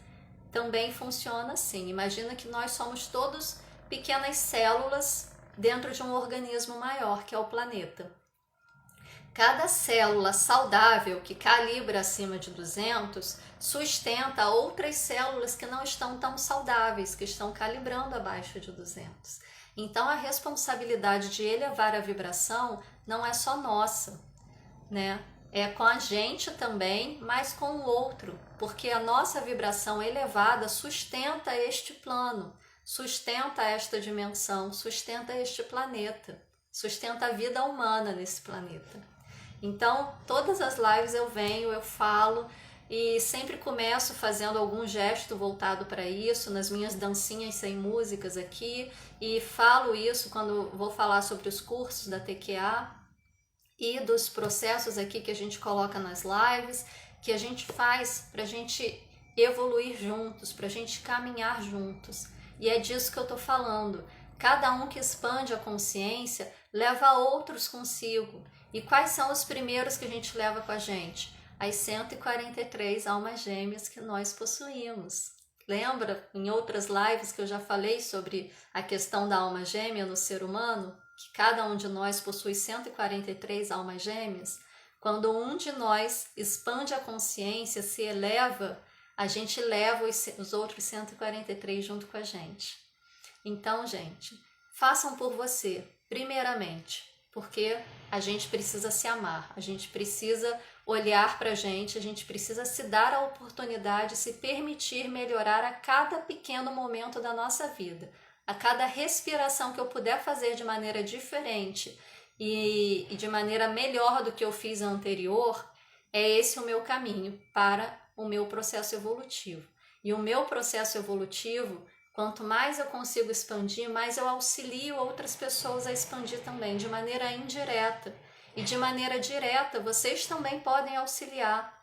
Também funciona assim. Imagina que nós somos todos pequenas células dentro de um organismo maior, que é o planeta. Cada célula saudável que calibra acima de 200 sustenta outras células que não estão tão saudáveis, que estão calibrando abaixo de 200. Então, a responsabilidade de elevar a vibração não é só nossa, né? É com a gente também, mas com o outro, porque a nossa vibração elevada sustenta este plano, sustenta esta dimensão, sustenta este planeta, sustenta a vida humana nesse planeta. Então, todas as lives eu venho, eu falo e sempre começo fazendo algum gesto voltado para isso, nas minhas dancinhas sem músicas aqui, e falo isso quando vou falar sobre os cursos da TQA e dos processos aqui que a gente coloca nas lives, que a gente faz para a gente evoluir juntos, para a gente caminhar juntos. E é disso que eu estou falando. Cada um que expande a consciência leva outros consigo. E quais são os primeiros que a gente leva com a gente? As 143 almas gêmeas que nós possuímos. Lembra em outras lives que eu já falei sobre a questão da alma gêmea no ser humano? Que cada um de nós possui 143 almas gêmeas? Quando um de nós expande a consciência, se eleva, a gente leva os outros 143 junto com a gente. Então, gente, façam por você, primeiramente, porque a gente precisa se amar, a gente precisa olhar para a gente precisa se dar a oportunidade, se permitir melhorar a cada pequeno momento da nossa vida. A cada respiração que eu puder fazer de maneira diferente e de maneira melhor do que eu fiz a anterior, é esse o meu caminho para o meu processo evolutivo. E o meu processo evolutivo, quanto mais eu consigo expandir, mais eu auxilio outras pessoas a expandir também, de maneira indireta. E de maneira direta, vocês também podem auxiliar,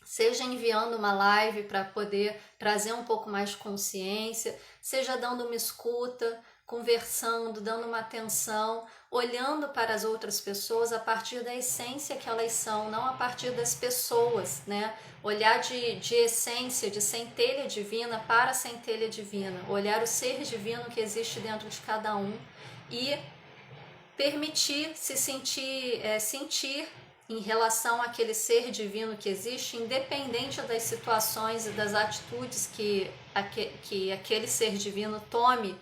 seja enviando uma live para poder trazer um pouco mais de consciência, seja dando uma escuta, conversando, dando uma atenção, olhando para as outras pessoas a partir da essência que elas são, não a partir das pessoas, né? Olhar de essência, de centelha divina para a centelha divina, olhar o ser divino que existe dentro de cada um e permitir se sentir em relação àquele ser divino que existe, independente das situações e das atitudes que aquele ser divino tome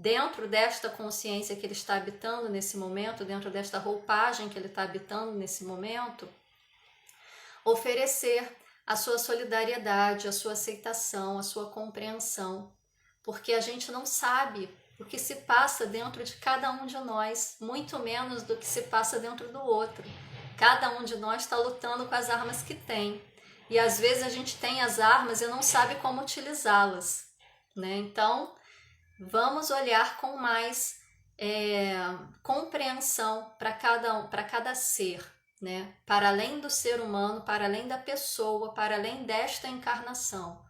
dentro desta consciência que ele está habitando nesse momento, dentro desta roupagem que ele está habitando nesse momento, oferecer a sua solidariedade, a sua aceitação, a sua compreensão, porque a gente não sabe o que se passa dentro de cada um de nós, muito menos do que se passa dentro do outro. Cada um de nós está lutando com as armas que tem. E às vezes a gente tem as armas e não sabe como utilizá-las, né? Então, vamos olhar com mais compreensão para cada ser, né? Para além do ser humano, para além da pessoa, para além desta encarnação,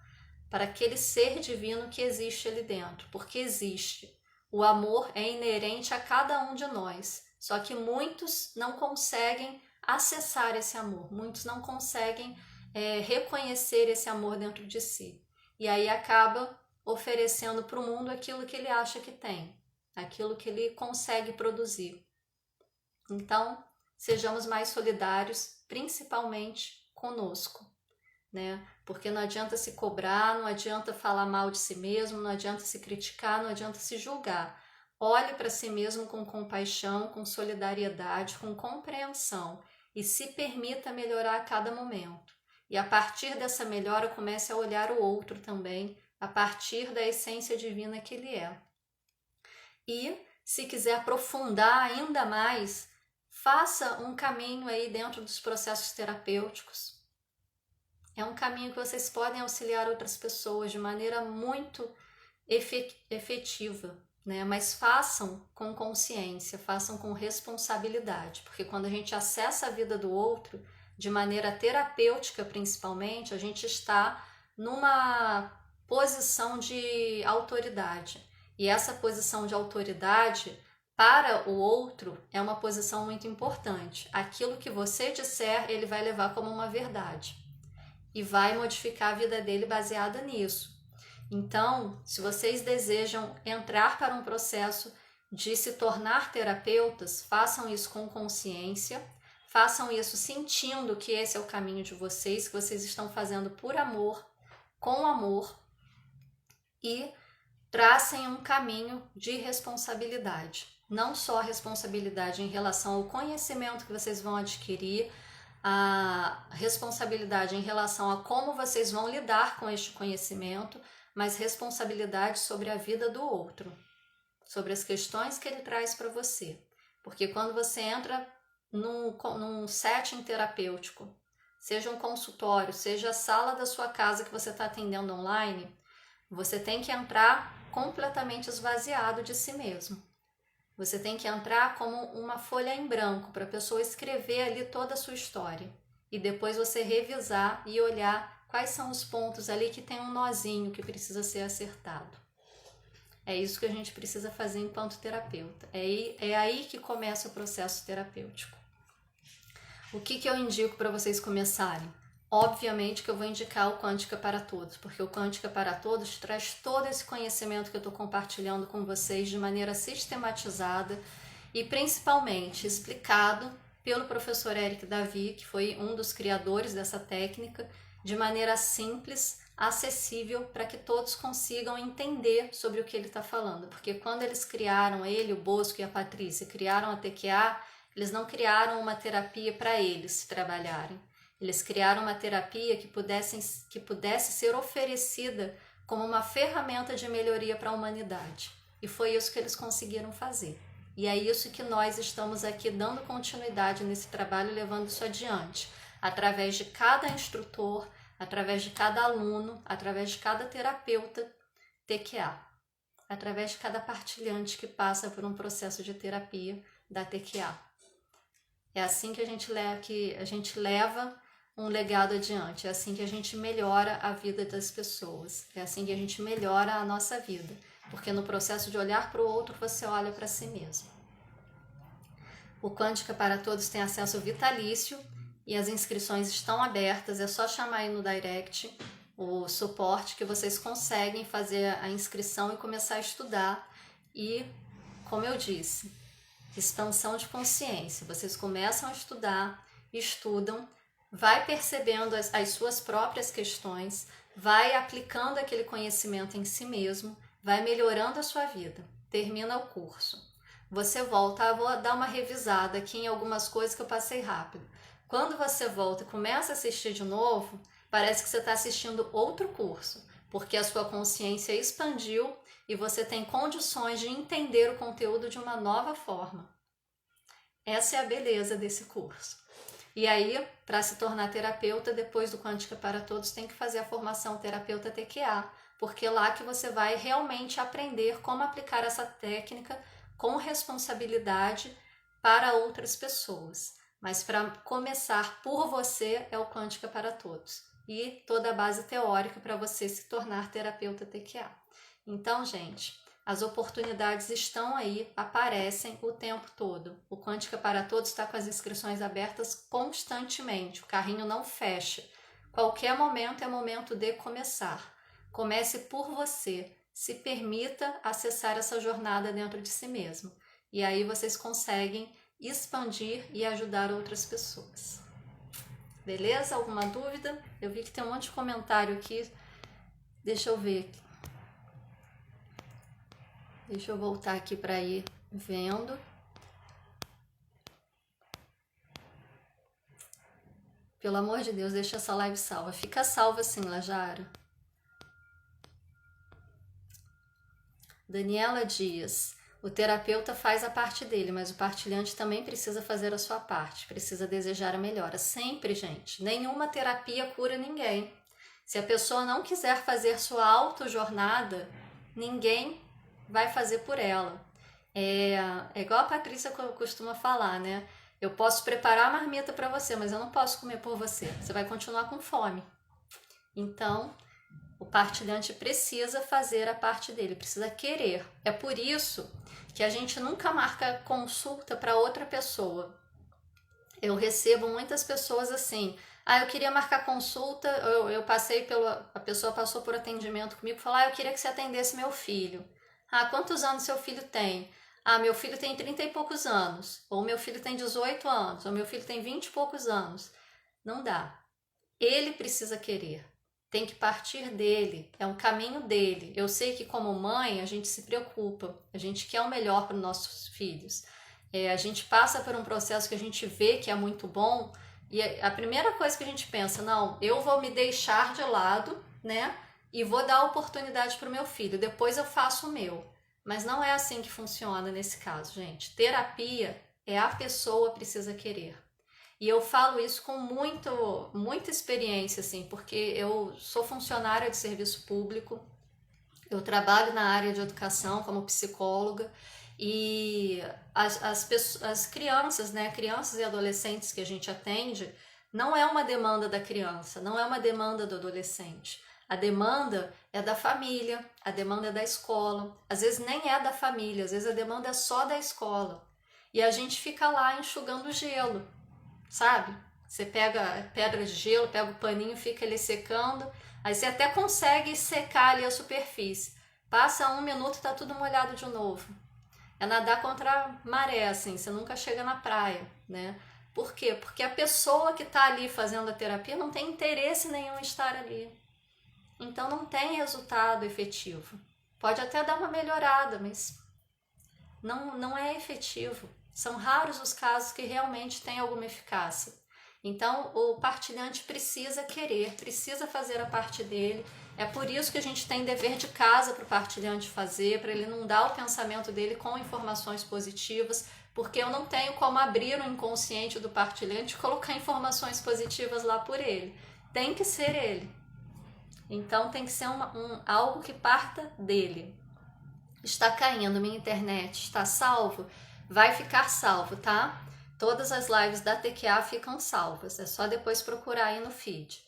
para aquele ser divino que existe ali dentro, porque existe. O amor é inerente a cada um de nós, só que muitos não conseguem acessar esse amor, muitos não conseguem reconhecer esse amor dentro de si. E aí acaba oferecendo para o mundo aquilo que ele acha que tem, aquilo que ele consegue produzir. Então, sejamos mais solidários, principalmente conosco, né? Porque não adianta se cobrar, não adianta falar mal de si mesmo, não adianta se criticar, não adianta se julgar. Olhe para si mesmo com compaixão, com solidariedade, com compreensão e se permita melhorar a cada momento. E a partir dessa melhora, comece a olhar o outro também, a partir da essência divina que ele é. E, se quiser aprofundar ainda mais, faça um caminho aí dentro dos processos terapêuticos. É um caminho que vocês podem auxiliar outras pessoas de maneira muito efetiva, né? Mas façam com consciência, façam com responsabilidade, porque quando a gente acessa a vida do outro, de maneira terapêutica principalmente, a gente está numa posição de autoridade. E essa posição de autoridade para o outro é uma posição muito importante. Aquilo que você disser, ele vai levar como uma verdade e vai modificar a vida dele baseada nisso. Então, se vocês desejam entrar para um processo de se tornar terapeutas, façam isso com consciência, façam isso sentindo que esse é o caminho de vocês, que vocês estão fazendo por amor, com amor, e tracem um caminho de responsabilidade. Não só a responsabilidade em relação ao conhecimento que vocês vão adquirir, a responsabilidade em relação a como vocês vão lidar com este conhecimento, mas responsabilidade sobre a vida do outro, sobre as questões que ele traz para você. Porque quando você entra num setting terapêutico, seja um consultório, seja a sala da sua casa que você está atendendo online, você tem que entrar completamente esvaziado de si mesmo. Você tem que entrar como uma folha em branco para a pessoa escrever ali toda a sua história. E depois você revisar e olhar quais são os pontos ali que tem um nozinho que precisa ser acertado. É isso que a gente precisa fazer enquanto terapeuta. É aí que começa o processo terapêutico. O que eu indico para vocês começarem? Obviamente que eu vou indicar o Quântica para Todos, porque o Quântica para Todos traz todo esse conhecimento que eu estou compartilhando com vocês de maneira sistematizada e principalmente explicado pelo professor Eric Davi, que foi um dos criadores dessa técnica, de maneira simples, acessível, para que todos consigam entender sobre o que ele está falando. Porque quando eles criaram, ele, o Bosco e a Patrícia, criaram a TQA, eles não criaram uma terapia para eles trabalharem. Eles criaram uma terapia que pudesse ser oferecida como uma ferramenta de melhoria para a humanidade. E foi isso que eles conseguiram fazer. E é isso que nós estamos aqui dando continuidade nesse trabalho, levando isso adiante, através de cada instrutor, através de cada aluno, através de cada terapeuta TQA, através de cada partilhante que passa por um processo de terapia da TQA. É assim que a gente leva um legado adiante, é assim que a gente melhora a vida das pessoas, é assim que a gente melhora a nossa vida, porque no processo de olhar para o outro, você olha para si mesmo. O Quântica para Todos tem acesso vitalício e as inscrições estão abertas, é só chamar aí no direct o suporte que vocês conseguem fazer a inscrição e começar a estudar. E, como eu disse, expansão de consciência, vocês começam a estudar, estudam, vai percebendo as suas próprias questões, vai aplicando aquele conhecimento em si mesmo, vai melhorando a sua vida, termina o curso. Você volta, vou dar uma revisada aqui em algumas coisas que eu passei rápido. Quando você volta e começa a assistir de novo, parece que você está assistindo outro curso, porque a sua consciência expandiu e você tem condições de entender o conteúdo de uma nova forma. Essa é a beleza desse curso. E aí, para se tornar terapeuta, depois do Quântica para Todos, tem que fazer a formação terapeuta TQA, porque é lá que você vai realmente aprender como aplicar essa técnica com responsabilidade para outras pessoas. Mas para começar por você é o Quântica para Todos. E toda a base teórica para você se tornar terapeuta TQA. Então, gente, as oportunidades estão aí, aparecem o tempo todo. O Quântica para Todos está com as inscrições abertas constantemente. O carrinho não fecha. Qualquer momento é momento de começar. Comece por você. Se permita acessar essa jornada dentro de si mesmo. E aí vocês conseguem expandir e ajudar outras pessoas. Beleza? Alguma dúvida? Eu vi que tem um monte de comentário aqui. Deixa eu ver. Deixa eu voltar aqui para ir vendo. Pelo amor de Deus, deixa essa live salva. Fica salva sim, Lajara. Daniela Dias. O terapeuta faz a parte dele, mas o partilhante também precisa fazer a sua parte, precisa desejar a melhora. Sempre, gente. Nenhuma terapia cura ninguém. Se a pessoa não quiser fazer sua autojornada, ninguém vai fazer por ela. É igual a Patrícia costuma falar, né? Eu posso preparar a marmita para você, mas eu não posso comer por você. Você vai continuar com fome. Então, o partilhante precisa fazer a parte dele, precisa querer. É por isso que a gente nunca marca consulta para outra pessoa. Eu recebo muitas pessoas assim, eu queria marcar consulta, a pessoa passou por atendimento comigo e falou, eu queria que você atendesse meu filho. Quantos anos seu filho tem? Meu filho tem 30 e poucos anos, ou meu filho tem 18 anos, ou meu filho tem 20 e poucos anos. Não dá. Ele precisa querer. Tem que partir dele, é um caminho dele. Eu sei que como mãe a gente se preocupa, a gente quer o melhor para os nossos filhos. A gente passa por um processo que a gente vê que é muito bom e a primeira coisa que a gente pensa, não, eu vou me deixar de lado, né? E vou dar oportunidade para o meu filho, depois eu faço o meu. Mas não é assim que funciona nesse caso, gente. Terapia a pessoa precisa querer. E eu falo isso com muita experiência, assim, porque eu sou funcionária de serviço público, eu trabalho na área de educação como psicóloga e as crianças, né, crianças e adolescentes que a gente atende, não é uma demanda da criança, não é uma demanda do adolescente. A demanda é da família, a demanda é da escola, às vezes nem é da família, às vezes a demanda é só da escola. E a gente fica lá enxugando gelo. Sabe? Você pega pedra de gelo, pega o paninho, fica ali secando, aí você até consegue secar ali a superfície. Passa 1 minuto e tá tudo molhado de novo. É nadar contra a maré, assim, você nunca chega na praia, né? Por quê? Porque a pessoa que está ali fazendo a terapia não tem interesse nenhum em estar ali. Então não tem resultado efetivo. Pode até dar uma melhorada, mas não é efetivo. São raros os casos que realmente têm alguma eficácia. Então, o partilhante precisa querer, precisa fazer a parte dele. É por isso que a gente tem dever de casa para o partilhante fazer, para ele não dar o pensamento dele com informações positivas, porque eu não tenho como abrir o inconsciente do partilhante e colocar informações positivas lá por ele. Tem que ser ele. Então, tem que ser algo que parta dele. Está caindo minha internet, está salvo? Vai ficar salvo, tá? Todas as lives da TQA ficam salvas, é só depois procurar aí no feed.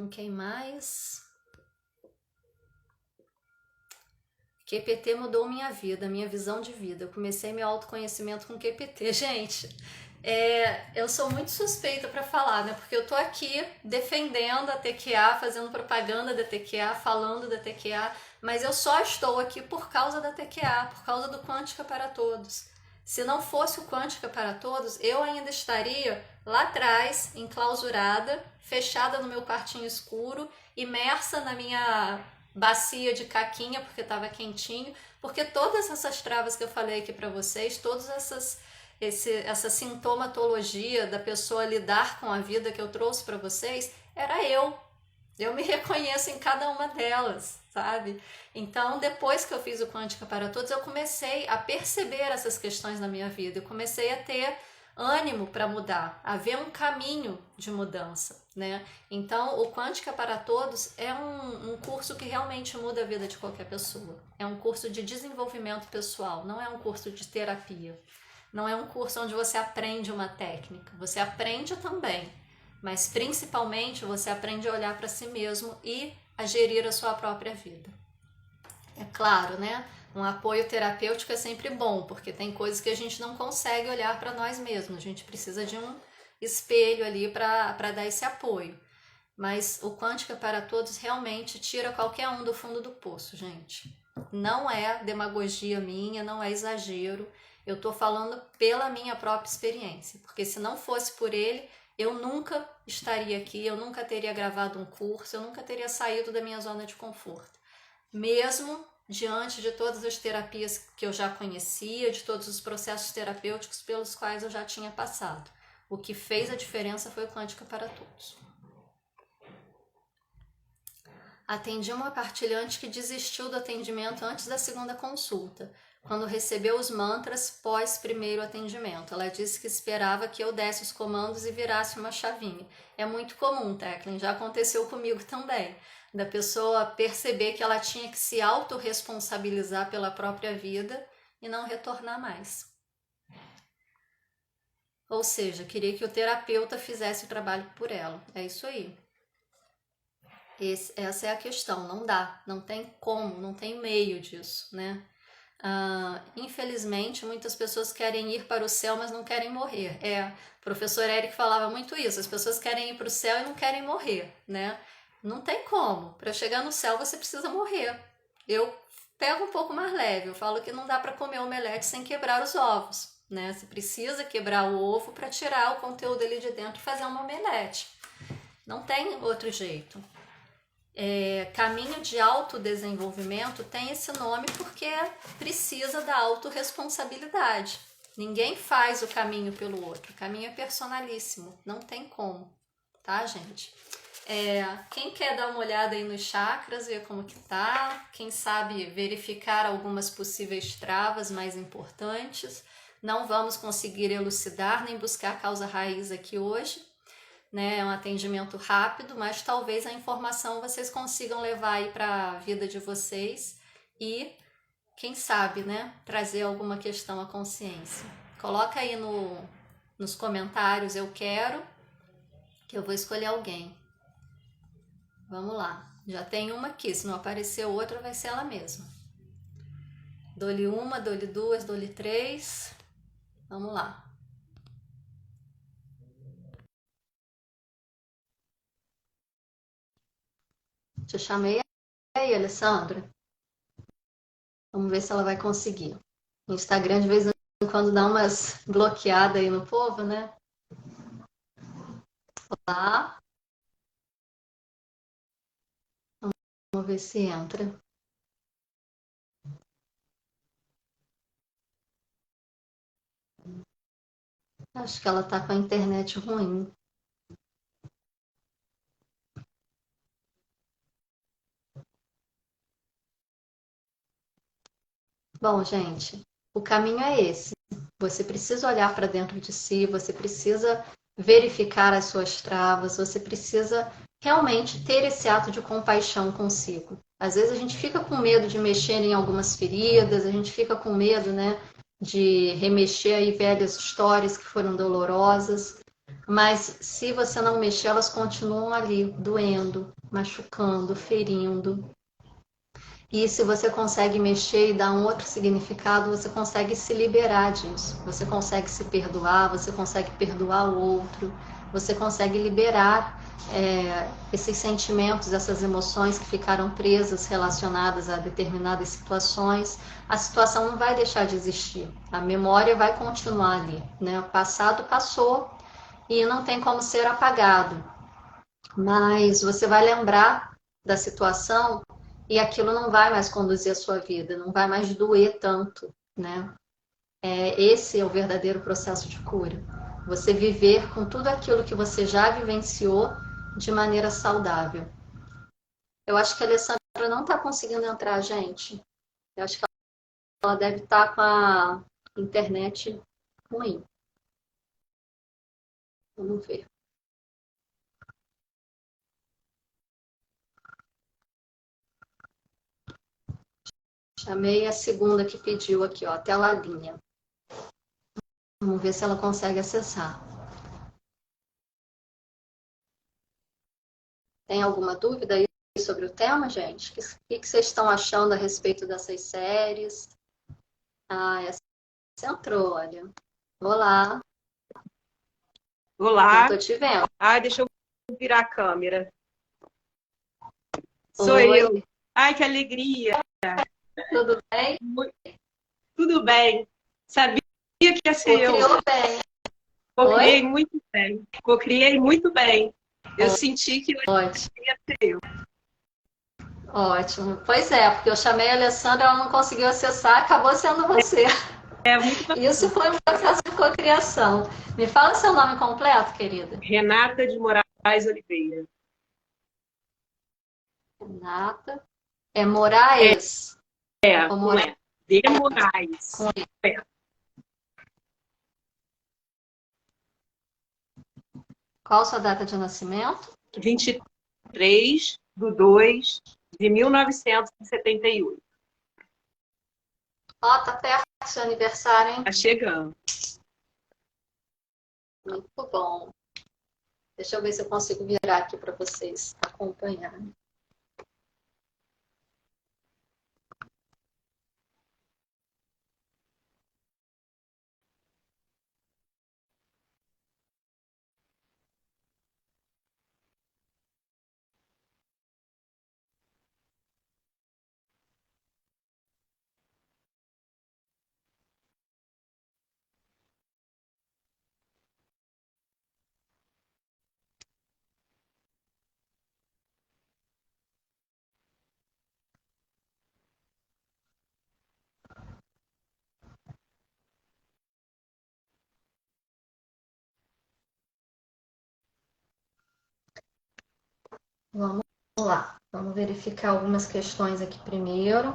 Quem mais? QPT mudou minha vida, minha visão de vida. Eu comecei meu autoconhecimento com QPT. Gente, eu sou muito suspeita para falar, né? Porque eu tô aqui defendendo a TQA, fazendo propaganda da TQA, falando da TQA, mas eu só estou aqui por causa da TQA, por causa do Quântica para Todos. Se não fosse o Quântica para Todos, eu ainda estaria lá atrás, enclausurada, fechada no meu quartinho escuro, imersa na minha bacia de caquinha, porque estava quentinho, porque todas essas travas que eu falei aqui para vocês, todas essa sintomatologia da pessoa lidar com a vida que eu trouxe para vocês, era eu. Eu me reconheço em cada uma delas, sabe? Então, depois que eu fiz o Quântica para Todos, eu comecei a perceber essas questões na minha vida. Eu comecei a ter ânimo para mudar, a ver um caminho de mudança, né? Então, o Quântica para Todos é um curso que realmente muda a vida de qualquer pessoa. É um curso de desenvolvimento pessoal, não é um curso de terapia. Não é um curso onde você aprende uma técnica. Você aprende também, mas principalmente você aprende a olhar para si mesmo e a gerir a sua própria vida. É claro, né? Um apoio terapêutico é sempre bom, porque tem coisas que a gente não consegue olhar para nós mesmos. A gente precisa de um espelho ali para dar esse apoio. Mas o Quântica para Todos realmente tira qualquer um do fundo do poço, gente. Não é demagogia minha, não é exagero. Eu estou falando pela minha própria experiência, porque se não fosse por ele, eu nunca estaria aqui, eu nunca teria gravado um curso, eu nunca teria saído da minha zona de conforto. Mesmo diante de todas as terapias que eu já conhecia, de todos os processos terapêuticos pelos quais eu já tinha passado. O que fez a diferença foi o Quântica para Todos. Atendi uma partilhante que desistiu do atendimento antes da segunda consulta, quando recebeu os mantras pós primeiro atendimento. Ela disse que esperava que eu desse os comandos e virasse uma chavinha. É muito comum, Teclin, já aconteceu comigo também, da pessoa perceber que ela tinha que se autorresponsabilizar pela própria vida e não retornar mais. Ou seja, queria que o terapeuta fizesse o trabalho por ela. É isso aí. Essa é a questão, não dá, não tem como, não tem meio disso, né? Infelizmente, muitas pessoas querem ir para o céu, mas não querem morrer. O professor Eric falava muito isso, as pessoas querem ir para o céu e não querem morrer, né? Não tem como, para chegar no céu você precisa morrer. Eu pego um pouco mais leve, eu falo que não dá para comer omelete sem quebrar os ovos, né? Você precisa quebrar o ovo para tirar o conteúdo ali de dentro e fazer uma omelete. Não tem outro jeito. Caminho de autodesenvolvimento tem esse nome porque precisa da autorresponsabilidade. Ninguém faz o caminho pelo outro. O caminho é personalíssimo, não tem como, tá, gente? Quem quer dar uma olhada aí nos chakras, ver como que tá, quem sabe verificar algumas possíveis travas mais importantes. Não vamos conseguir elucidar nem buscar causa raiz aqui hoje, né? É um atendimento rápido, mas talvez a informação vocês consigam levar aí para a vida de vocês e, quem sabe, né, trazer alguma questão à consciência. Coloca aí nos comentários eu quero, que eu vou escolher alguém. Vamos lá, já tem uma aqui, se não aparecer outra vai ser ela mesma. Dou-lhe uma, dou-lhe duas, dou-lhe três. Vamos lá. Te chamei aí, Alessandra. Vamos ver se ela vai conseguir. No Instagram, de vez em quando dá umas bloqueadas aí no povo, né? Lá, vamos ver se entra. Acho que ela tá com a internet ruim. Bom, gente, o caminho é esse. Você precisa olhar para dentro de si, você precisa verificar as suas travas, você precisa realmente ter esse ato de compaixão consigo. Às vezes a gente fica com medo de mexer em algumas feridas, a gente fica com medo, né, de remexer aí velhas histórias que foram dolorosas, mas se você não mexer, elas continuam ali, doendo, machucando, ferindo. E se você consegue mexer e dar um outro significado, você consegue se liberar disso. Você consegue se perdoar, você consegue perdoar o outro, você consegue liberar esses sentimentos, essas emoções que ficaram presas relacionadas a determinadas situações. A situação não vai deixar de existir, a memória vai continuar ali, né? O passado passou e não tem como ser apagado, mas você vai lembrar da situação e aquilo não vai mais conduzir a sua vida, não vai mais doer tanto, né? Esse é o verdadeiro processo de cura. Você viver com tudo aquilo que você já vivenciou de maneira saudável. Eu acho que a Alessandra não está conseguindo entrar, gente. Eu acho que ela deve estar com a internet ruim. Vamos ver. Chamei a segunda que pediu aqui, ó, tela linha. Vamos ver se ela consegue acessar. Tem alguma dúvida aí sobre o tema, gente? O que vocês estão achando a respeito dessas séries? Ah, essa entrou, olha. Olá, não Olá. tô te vendo. Deixa eu virar a câmera. Sou Oi, eu. Ai, que alegria. tudo bem? Tudo bem. Sabia que ia ser eu. Criou bem. Cocriei Oi? muito bem. Cocriei muito bem. Eu senti que hoje Ótimo, ia ser eu. ótimo. Pois é, porque eu chamei a Alessandra, ela não conseguiu acessar, acabou sendo você. É muito Isso bacana. foi um processo de cocriação. Me fala seu nome completo, querida. Renata de Moraes Oliveira. Renata. É Moraes? Ou Não Moraes é? De Moraes. com É. qual a sua data de nascimento? 23/2/1978. Ó, tá perto do seu aniversário, hein? Tá chegando. Muito bom. Deixa eu ver se eu consigo virar aqui para vocês acompanharem. Vamos lá. Vamos verificar algumas questões aqui primeiro.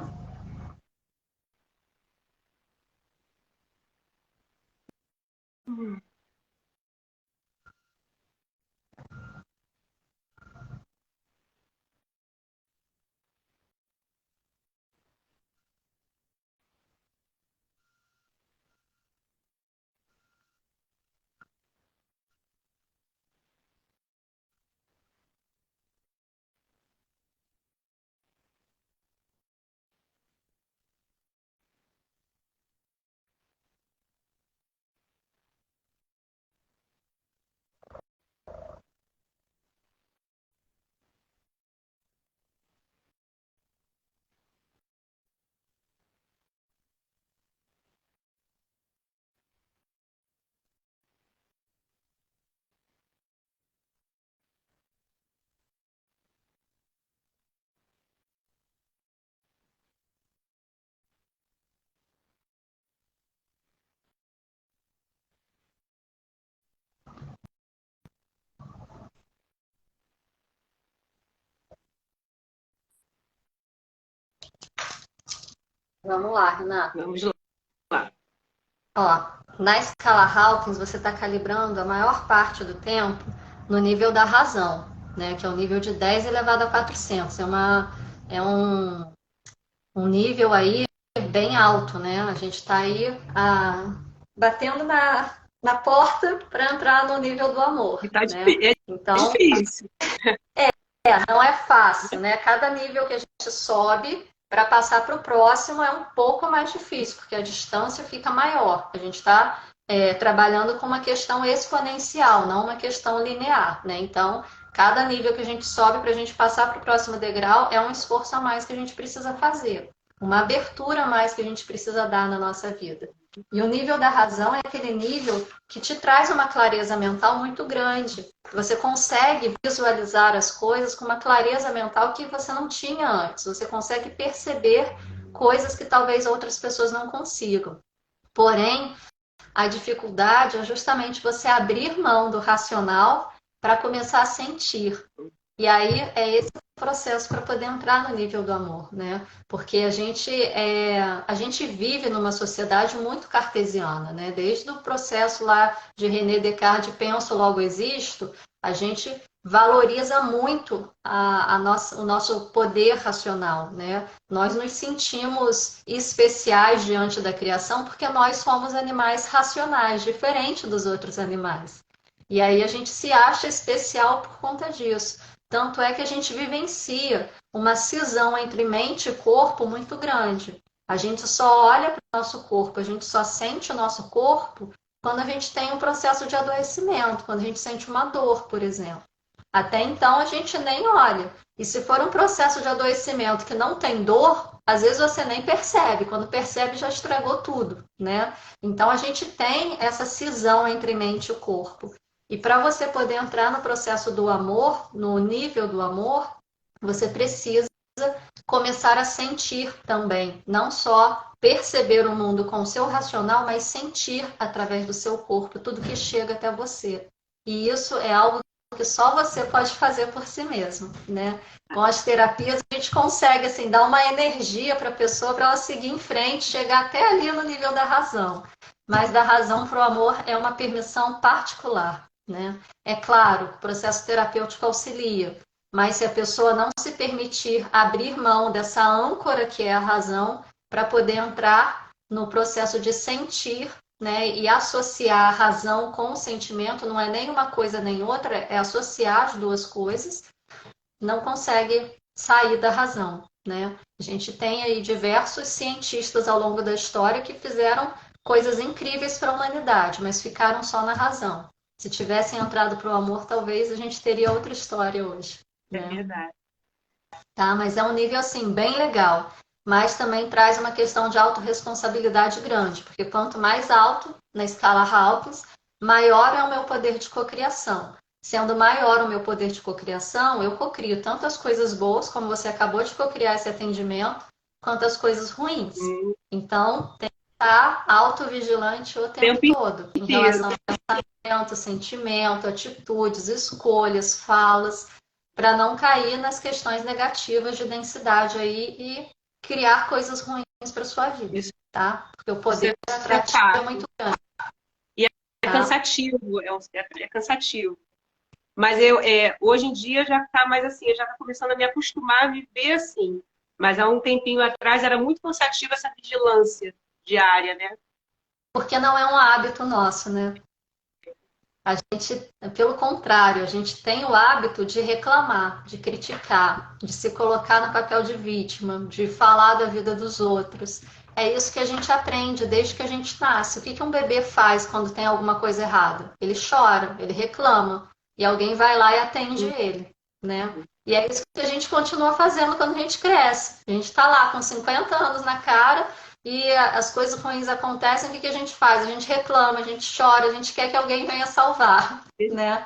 Vamos lá, Renata. Vamos lá. Ó, na escala Hawkins, você está calibrando a maior parte do tempo no nível da razão, né? Que é o nível de 10 elevado a 400. É um nível aí bem alto, né? A gente está aí batendo na porta para entrar no nível do amor, E tá né? Então, difícil. não é fácil, né? Cada nível que a gente sobe para passar para o próximo é um pouco mais difícil, porque a distância fica maior. A gente está trabalhando com uma questão exponencial, não uma questão linear, né? Então, cada nível que a gente sobe para a gente passar para o próximo degrau é um esforço a mais que a gente precisa fazer, uma abertura a mais que a gente precisa dar na nossa vida. E o nível da razão é aquele nível que te traz uma clareza mental muito grande. Você consegue visualizar as coisas com uma clareza mental que você não tinha antes. Você consegue perceber coisas que talvez outras pessoas não consigam. Porém, a dificuldade é justamente você abrir mão do racional para começar a sentir. E aí é esse processo para poder entrar no nível do amor, né? Porque a gente vive numa sociedade muito cartesiana, né? Desde o processo lá de René Descartes, de penso, logo existo, a gente valoriza muito o nosso poder racional, né? Nós nos sentimos especiais diante da criação porque nós somos animais racionais, diferente dos outros animais. E aí a gente se acha especial por conta disso. Tanto é que a gente vivencia uma cisão entre mente e corpo muito grande. A gente só olha para o nosso corpo, a gente só sente o nosso corpo quando a gente tem um processo de adoecimento, quando a gente sente uma dor, por exemplo. Até então a gente nem olha. E se for um processo de adoecimento que não tem dor, às vezes você nem percebe. Quando percebe, já estragou tudo, né? Então a gente tem essa cisão entre mente e corpo. E para você poder entrar no processo do amor, no nível do amor, você precisa começar a sentir também, não só perceber o mundo com o seu racional, mas sentir através do seu corpo tudo que chega até você. E isso é algo que só você pode fazer por si mesmo, né? Com as terapias a gente consegue assim dar uma energia para a pessoa para ela seguir em frente, chegar até ali no nível da razão. Mas da razão para o amor é uma permissão particular, né? É claro, o processo terapêutico auxilia, mas se a pessoa não se permitir abrir mão dessa âncora que é a razão, para poder entrar no processo de sentir, né, e associar a razão com o sentimento, não é nem uma coisa nem outra, é associar as duas coisas, não consegue sair da razão, né? A gente tem aí diversos cientistas ao longo da história que fizeram coisas incríveis para a humanidade, mas ficaram só na razão. Se tivessem entrado para o amor, talvez a gente teria outra história hoje, É né? verdade. Tá? Mas é um nível assim bem legal, mas também traz uma questão de autorresponsabilidade grande, porque quanto mais alto na escala Hawkins, maior é o meu poder de cocriação. Sendo maior o meu poder de cocriação, eu cocrio tanto as coisas boas, como você acabou de cocriar esse atendimento, quanto as coisas ruins. Então, tem que estar autovigilante o tempo Tempo todo, em inteiro. relação a pensamento, sentimento, atitudes, escolhas, falas, para não cair nas questões negativas de densidade aí e criar coisas ruins para sua vida, Isso tá? Porque o é poder um atrativo é fato. muito grande, E é tá? cansativo, é cansativo. Mas hoje em dia já está mais assim, eu já está começando a me acostumar a viver assim. Mas há um tempinho atrás era muito cansativa essa vigilância diária, né? Porque não é um hábito nosso, né? A gente, pelo contrário, a gente tem o hábito de reclamar, de criticar, de se colocar no papel de vítima, de falar da vida dos outros. É isso que a gente aprende desde que a gente nasce. O que um bebê faz quando tem alguma coisa errada? Ele chora, ele reclama, e alguém vai lá e atende ele, né? E é isso que a gente continua fazendo quando a gente cresce. A gente está lá com 50 anos na cara e as coisas ruins acontecem, o que a gente faz? A gente reclama, a gente chora, a gente quer que alguém venha salvar, né?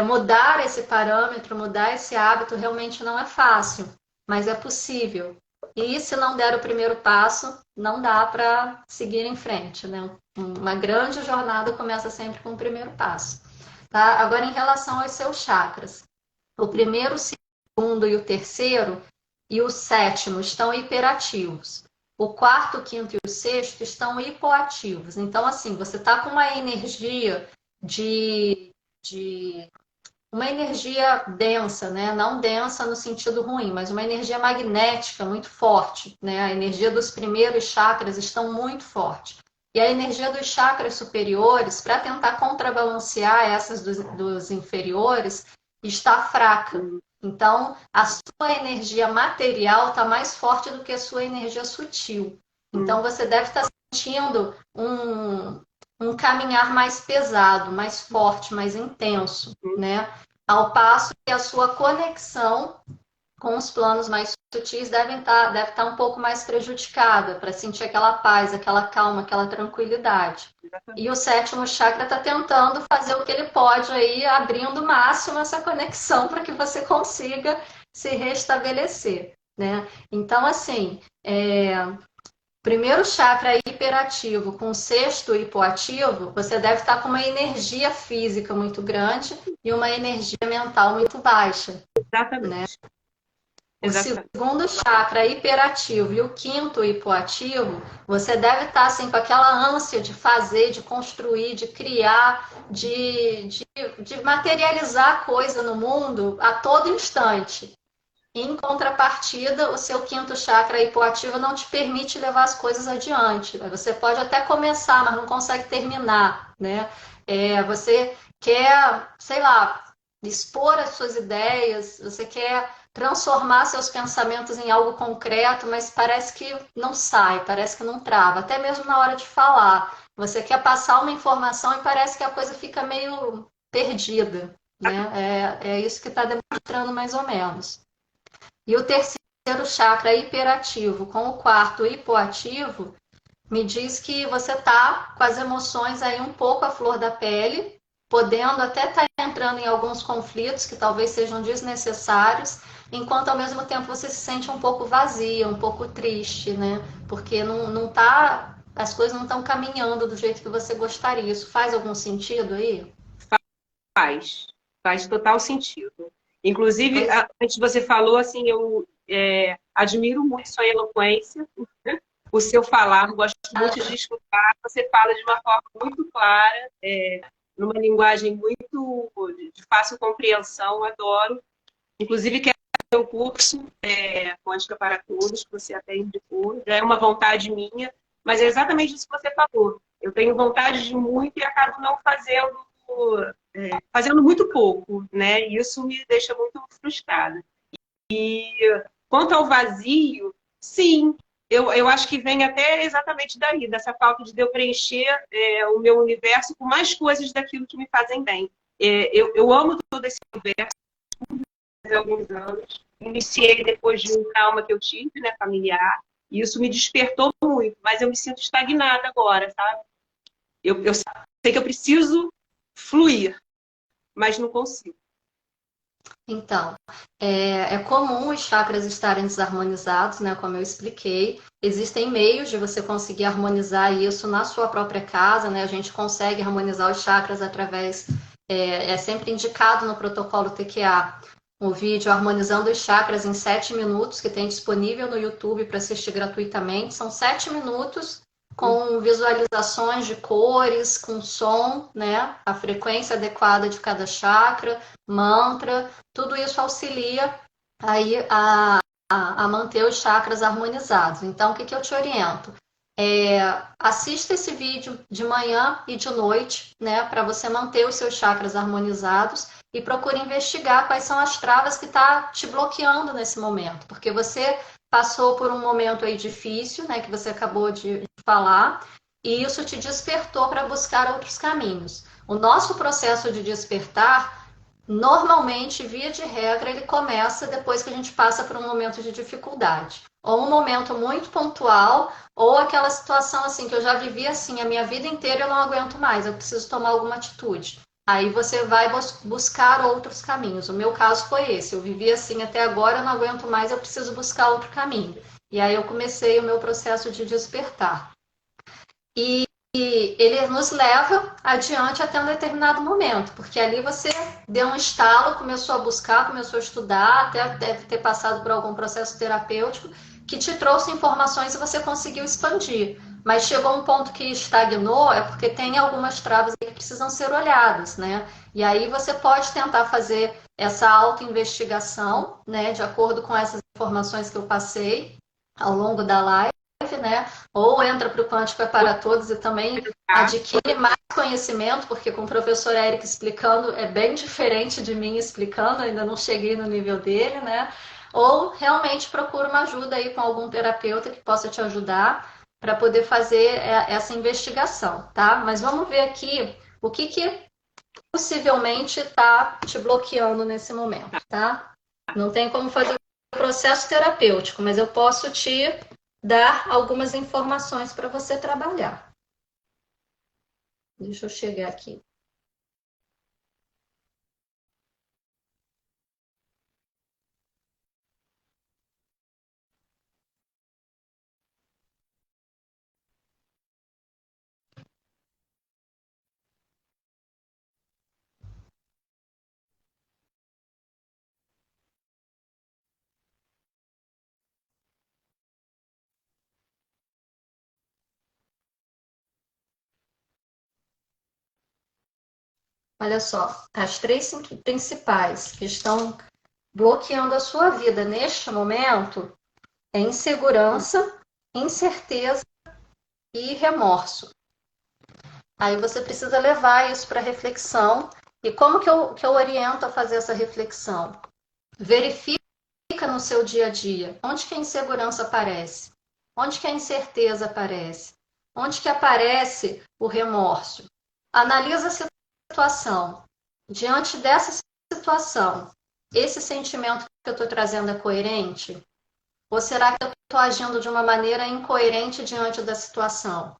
Mudar esse parâmetro, mudar esse hábito realmente não é fácil, mas é possível. E se não der o primeiro passo, não dá para seguir em frente, né? Uma grande jornada começa sempre com o primeiro passo. Tá? Agora, em relação aos seus chakras, o primeiro, o segundo e o terceiro, e o sétimo estão hiperativos. O quarto, o quinto e o sexto estão hipoativos. Então, assim, você está com uma energia de uma energia densa, né? Não densa no sentido ruim, mas uma energia magnética muito forte, né? A energia dos primeiros chakras estão muito forte. E a energia dos chakras superiores, para tentar contrabalancear essas dos inferiores, está fraca. Então, a sua energia material está mais forte do que a sua energia sutil. Então, você deve estar sentindo um caminhar mais pesado, mais forte, mais intenso, né? Ao passo que a sua conexão com os planos mais sutis deve estar um pouco mais prejudicada, para sentir aquela paz, aquela calma, aquela tranquilidade. E o sétimo chakra está tentando fazer o que ele pode aí, abrindo o máximo essa conexão para que você consiga se restabelecer, né? Então, assim, primeiro chakra hiperativo com o sexto hipoativo, você deve estar com uma energia física muito grande e uma energia mental muito baixa. Exatamente. Né? O segundo chakra hiperativo e o quinto hipoativo, você deve estar assim, com aquela ânsia de fazer, de construir, de criar, de materializar coisa no mundo a todo instante. Em contrapartida, o seu quinto chakra hipoativo não te permite levar as coisas adiante. Você pode até começar, mas não consegue terminar, né? Você quer, sei lá, expor as suas ideias, você quer transformar seus pensamentos em algo concreto, mas parece que não sai, parece que não trava, até mesmo na hora de falar. Você quer passar uma informação e parece que a coisa fica meio perdida, né? É isso que está demonstrando mais ou menos. E o terceiro chakra hiperativo com o quarto hipoativo me diz que você está com as emoções aí um pouco à flor da pele, podendo até estar entrando em alguns conflitos que talvez sejam desnecessários, enquanto ao mesmo tempo você se sente um pouco vazia, um pouco triste, né? Porque não tá, as coisas não estão caminhando do jeito que você gostaria. Isso faz algum sentido aí? Faz total sentido. Inclusive, antes você falou, assim, eu admiro muito sua eloquência, o seu falar, gosto muito de escutar. Você fala de uma forma muito clara, numa linguagem muito de fácil compreensão, adoro. Inclusive, quero fazer o curso Quântica para Todos, que você até indicou. Já é uma vontade minha, mas é exatamente isso que você falou. Eu tenho vontade de muito e acabo não fazendo muito pouco, né? E isso me deixa muito frustrada. E quanto ao vazio, sim, eu acho que vem até exatamente daí, dessa falta de eu preencher o meu universo com mais coisas daquilo que me fazem bem. Eu amo todo esse universo há alguns anos. Iniciei depois de um trauma que eu tive, né, familiar, e isso me despertou muito, mas eu me sinto estagnada agora, sabe? Eu sei que eu preciso fluir, mas não consigo. Então, é comum os chakras estarem desarmonizados, né? Como eu expliquei. Existem meios de você conseguir harmonizar isso na sua própria casa, né? A gente consegue harmonizar os chakras através. É sempre indicado no protocolo TQA o vídeo Harmonizando os Chakras em 7 minutos, que tem disponível no YouTube para assistir gratuitamente. São 7 minutos com visualizações de cores, com som, né? A frequência adequada de cada chakra, mantra, tudo isso auxilia aí a manter os chakras harmonizados. Então, o que eu te oriento? Assista esse vídeo de manhã e de noite, né? Para você manter os seus chakras harmonizados e procure investigar quais são as travas que está te bloqueando nesse momento, porque você passou por um momento aí difícil, né, que você acabou de falar, e isso te despertou para buscar outros caminhos. O nosso processo de despertar, normalmente, via de regra, ele começa depois que a gente passa por um momento de dificuldade. Ou um momento muito pontual, ou aquela situação assim, que eu já vivi assim a minha vida inteira, eu não aguento mais, eu preciso tomar alguma atitude. Aí você vai buscar outros caminhos. O meu caso foi esse. Eu vivi assim até agora, eu não aguento mais, eu preciso buscar outro caminho. E aí eu comecei o meu processo de despertar. E ele nos leva adiante até um determinado momento, porque ali você deu um estalo, começou a buscar, começou a estudar, até deve ter passado por algum processo terapêutico que te trouxe informações e você conseguiu expandir. Mas chegou um ponto que estagnou, é porque tem algumas travas que precisam ser olhadas, né? E aí você pode tentar fazer essa autoinvestigação, né, de acordo com essas informações que eu passei ao longo da live, né? Ou entra para o Quântico é para Todos e também adquire mais conhecimento, porque com o professor Eric explicando é bem diferente de mim explicando, ainda não cheguei no nível dele, né? Ou realmente procura uma ajuda aí com algum terapeuta que possa te ajudar para poder fazer essa investigação, tá? Mas vamos ver aqui o que possivelmente está te bloqueando nesse momento, tá? Não tem como fazer o processo terapêutico, mas eu posso te dar algumas informações para você trabalhar. Deixa eu chegar aqui. Olha só, as três principais que estão bloqueando a sua vida neste momento é insegurança, incerteza e remorso. Aí você precisa levar isso para reflexão. E como que eu oriento a fazer essa reflexão? Verifica no seu dia a dia onde que a insegurança aparece, onde que a incerteza aparece, onde que aparece o remorso. Analisa a situação. Diante dessa situação, esse sentimento que eu estou trazendo é coerente? Ou será que eu estou agindo de uma maneira incoerente diante da situação?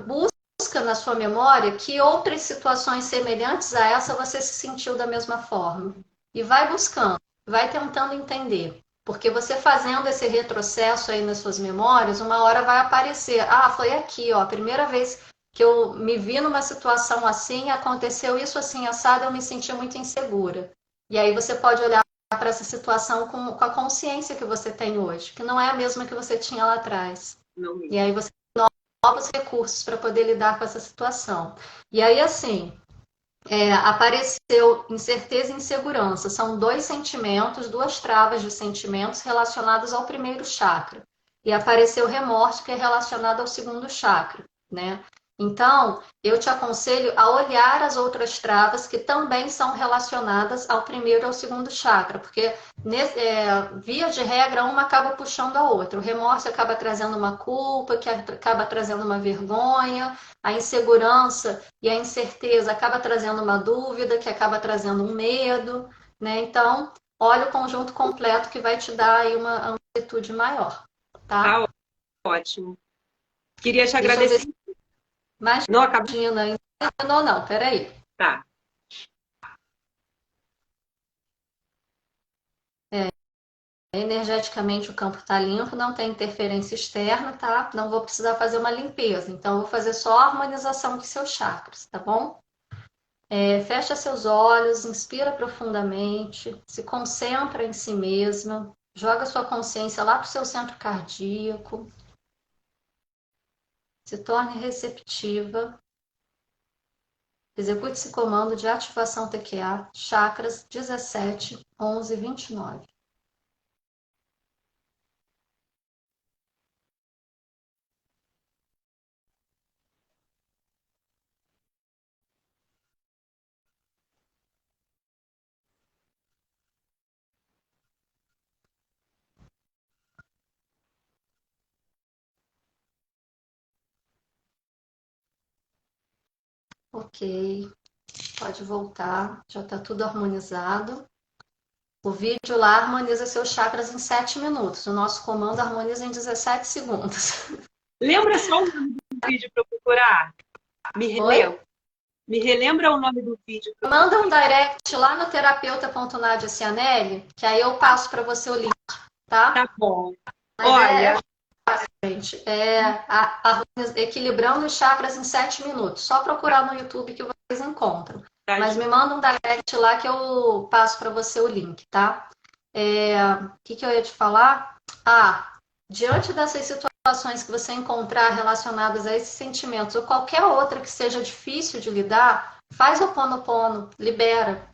Busca na sua memória que outras situações semelhantes a essa você se sentiu da mesma forma. E vai buscando, vai tentando entender. Porque você fazendo esse retrocesso aí nas suas memórias, uma hora vai aparecer. Ah, foi aqui, ó, a primeira vez que eu me vi numa situação assim, aconteceu isso assim, assado, eu me senti muito insegura. E aí você pode olhar para essa situação com a consciência que você tem hoje, que não é a mesma que você tinha lá atrás. Não mesmo. E aí você tem novos recursos para poder lidar com essa situação. E aí, assim, apareceu incerteza e insegurança. São dois sentimentos, duas travas de sentimentos relacionados ao primeiro chakra. E apareceu remorso, que é relacionado ao segundo chakra, né? Então, eu te aconselho a olhar as outras travas que também são relacionadas ao primeiro e ao segundo chakra, porque via de regra, uma acaba puxando a outra. O remorso acaba trazendo uma culpa, que acaba trazendo uma vergonha, a insegurança e a incerteza acaba trazendo uma dúvida, que acaba trazendo um medo, né? Então, olha o conjunto completo que vai te dar aí uma amplitude maior, tá? Tá ótimo. Queria te Deixa eu ver agradecer. se mais Não, acabou. ainda ou não, peraí. Tá. Energeticamente o campo está limpo, não tem interferência externa, tá? Não vou precisar fazer uma limpeza, então vou fazer só a harmonização dos seus chakras, tá bom? Fecha seus olhos, inspira profundamente, se concentra em si mesma, joga sua consciência lá para o seu centro cardíaco, se torne receptiva, execute esse comando de ativação TQA, chakras 17, 11 e 29. Ok, pode voltar, já está tudo harmonizado. O vídeo lá harmoniza seus chakras em 7 minutos. O nosso comando harmoniza em 17 segundos. Lembra só o nome do vídeo para eu procurar? Me relembra. Oi? Me relembra o nome do vídeo. Manda um direct lá no terapeuta.nadiacianelli, que aí eu passo para você o link, tá? Tá bom. Mas Olha, gente. Equilibrando os chakras em 7 minutos. Só procurar no YouTube que vocês encontram. Mas me manda um direct lá que eu passo para você o link, tá? O que eu ia te falar? Diante dessas situações que você encontrar relacionadas a esses sentimentos ou qualquer outra que seja difícil de lidar, faz o Ho'oponopono, libera.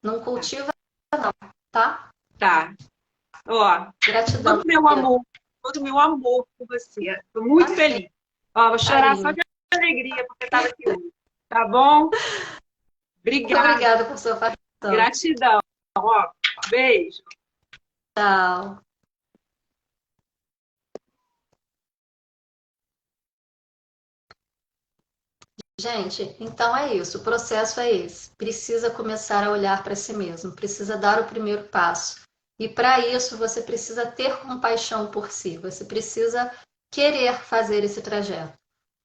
Não cultiva, não, tá? Tá. Ó, Gratidão. todo o meu amor por você. Tô muito feliz. Ó, vou chorar só de alegria porque estava aqui hoje. Tá bom? Obrigada. Muito obrigada por sua participação. Gratidão. Ó, beijo. Tchau. Gente, então é isso. O processo é esse. Precisa começar a olhar para si mesmo. Precisa dar o primeiro passo. E para isso você precisa ter compaixão por si. Você precisa querer fazer esse trajeto.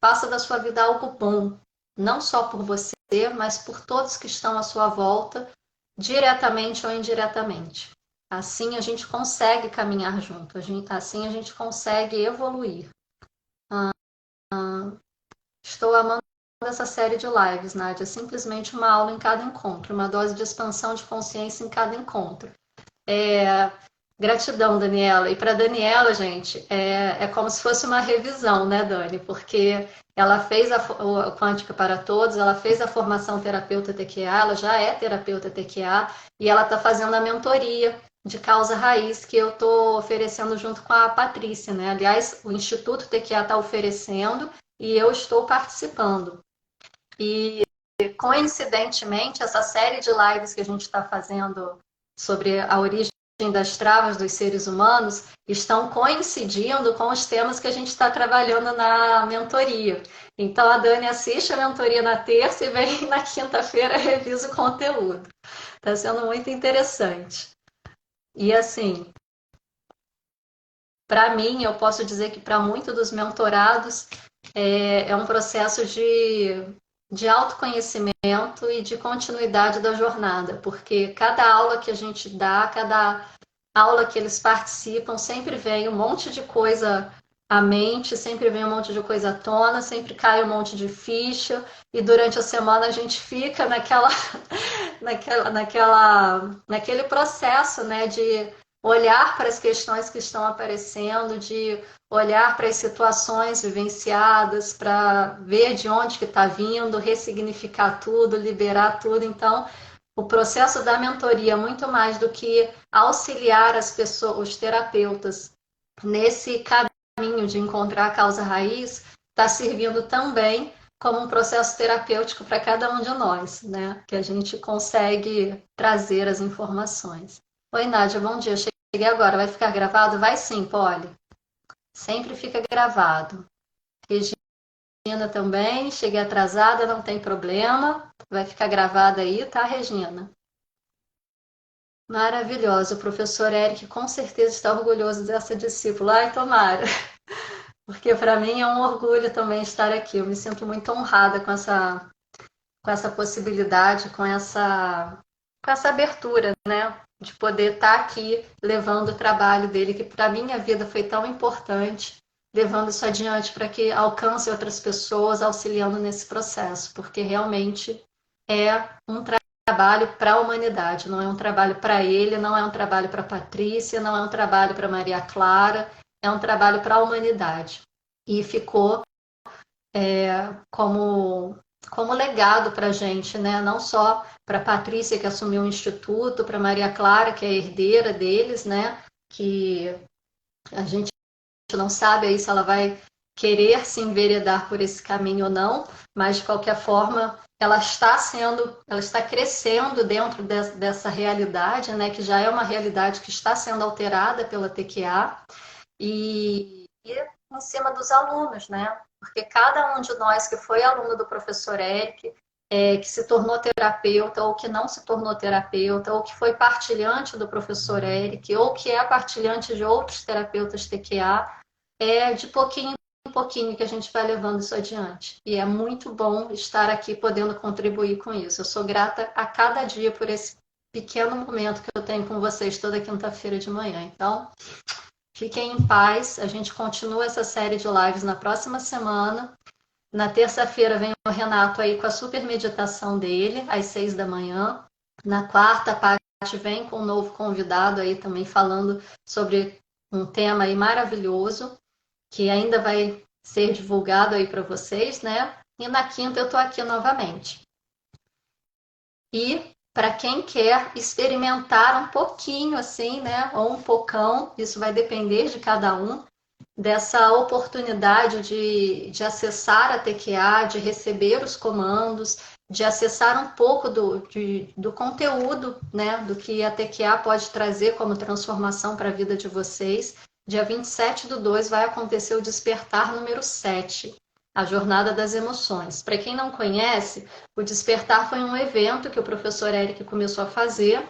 Faça da sua vida algo bom. Não só por você, mas por todos que estão à sua volta, diretamente ou indiretamente. Assim a gente consegue caminhar junto. Assim a gente consegue evoluir. Estou amando essa série de lives, Nádia. É simplesmente uma aula em cada encontro, uma dose de expansão de consciência em cada encontro. Gratidão, Daniela. E para Daniela, gente, é como se fosse uma revisão, né, Dani? Porque ela fez a Quântica para Todos, ela fez a formação terapeuta TQA, ela já é terapeuta TQA, e ela está fazendo a mentoria de causa raiz que eu estou oferecendo junto com a Patrícia, né? Aliás, o Instituto TQA está oferecendo e eu estou participando. E, coincidentemente, essa série de lives que a gente está fazendo sobre a origem das travas dos seres humanos estão coincidindo com os temas que a gente está trabalhando na mentoria. Então, a Dani assiste a mentoria na terça e vem na quinta-feira revisa o conteúdo. Está sendo muito interessante. E, assim, para mim, eu posso dizer que para muitos dos mentorados é um processo de autoconhecimento e de continuidade da jornada, porque cada aula que a gente dá, cada aula que eles participam, sempre vem um monte de coisa à mente, sempre vem um monte de coisa à tona, sempre cai um monte de ficha, e durante a semana a gente fica naquele processo, né, de olhar para as questões que estão aparecendo, de olhar para as situações vivenciadas, para ver de onde que está vindo, ressignificar tudo, liberar tudo. Então, o processo da mentoria, muito mais do que auxiliar as pessoas, os terapeutas, nesse caminho de encontrar a causa raiz, está servindo também como um processo terapêutico para cada um de nós, né? Que a gente consegue trazer as informações. Oi, Nádia, bom dia. Cheguei agora. Vai ficar gravado? Vai sim, Polly. Sempre fica gravado. Regina também. Cheguei atrasada, não tem problema. Vai ficar gravado aí, tá, Regina? Maravilhosa. O professor Eric com certeza está orgulhoso dessa discípula. Ai, tomara. Porque para mim é um orgulho também estar aqui. Eu me sinto muito honrada com essa possibilidade, com essa abertura, né? De poder estar aqui levando o trabalho dele, que para a minha vida foi tão importante, levando isso adiante para que alcance outras pessoas, auxiliando nesse processo, porque realmente é um trabalho para a humanidade, não é um trabalho para ele, não é um trabalho para a Patrícia, não é um trabalho para Maria Clara, é um trabalho para a humanidade. E ficou como legado para a gente, né? Não só para a Patrícia, que assumiu o Instituto, para Maria Clara, que é a herdeira deles, né? Que a gente não sabe aí se ela vai querer se enveredar por esse caminho ou não, mas de qualquer forma ela está crescendo dentro dessa realidade, né? Que já é uma realidade que está sendo alterada pela TQA e em cima dos alunos, né? Porque cada um de nós que foi aluno do professor Eric, que se tornou terapeuta, ou que não se tornou terapeuta, ou que foi partilhante do professor Eric, ou que é partilhante de outros terapeutas TQA, é de pouquinho em pouquinho que a gente vai levando isso adiante. E é muito bom estar aqui podendo contribuir com isso. Eu sou grata a cada dia por esse pequeno momento que eu tenho com vocês toda quinta-feira de manhã. Então, Fiquem em paz. A gente continua essa série de lives na próxima semana. Na terça-feira vem o Renato aí com a super meditação dele, às 6 da manhã. Na quarta, a Paty vem com um novo convidado aí também falando sobre um tema aí maravilhoso, que ainda vai ser divulgado aí para vocês, né? E na quinta eu tô aqui novamente. E para quem quer experimentar um pouquinho assim, né? Ou um pocão, isso vai depender de cada um, dessa oportunidade de acessar a TQA, de receber os comandos, de acessar um pouco do conteúdo, né, do que a TQA pode trazer como transformação para a vida de vocês. Dia 27/2 vai acontecer o Despertar número 7, a Jornada das Emoções. Para quem não conhece, o Despertar foi um evento que o professor Eric começou a fazer,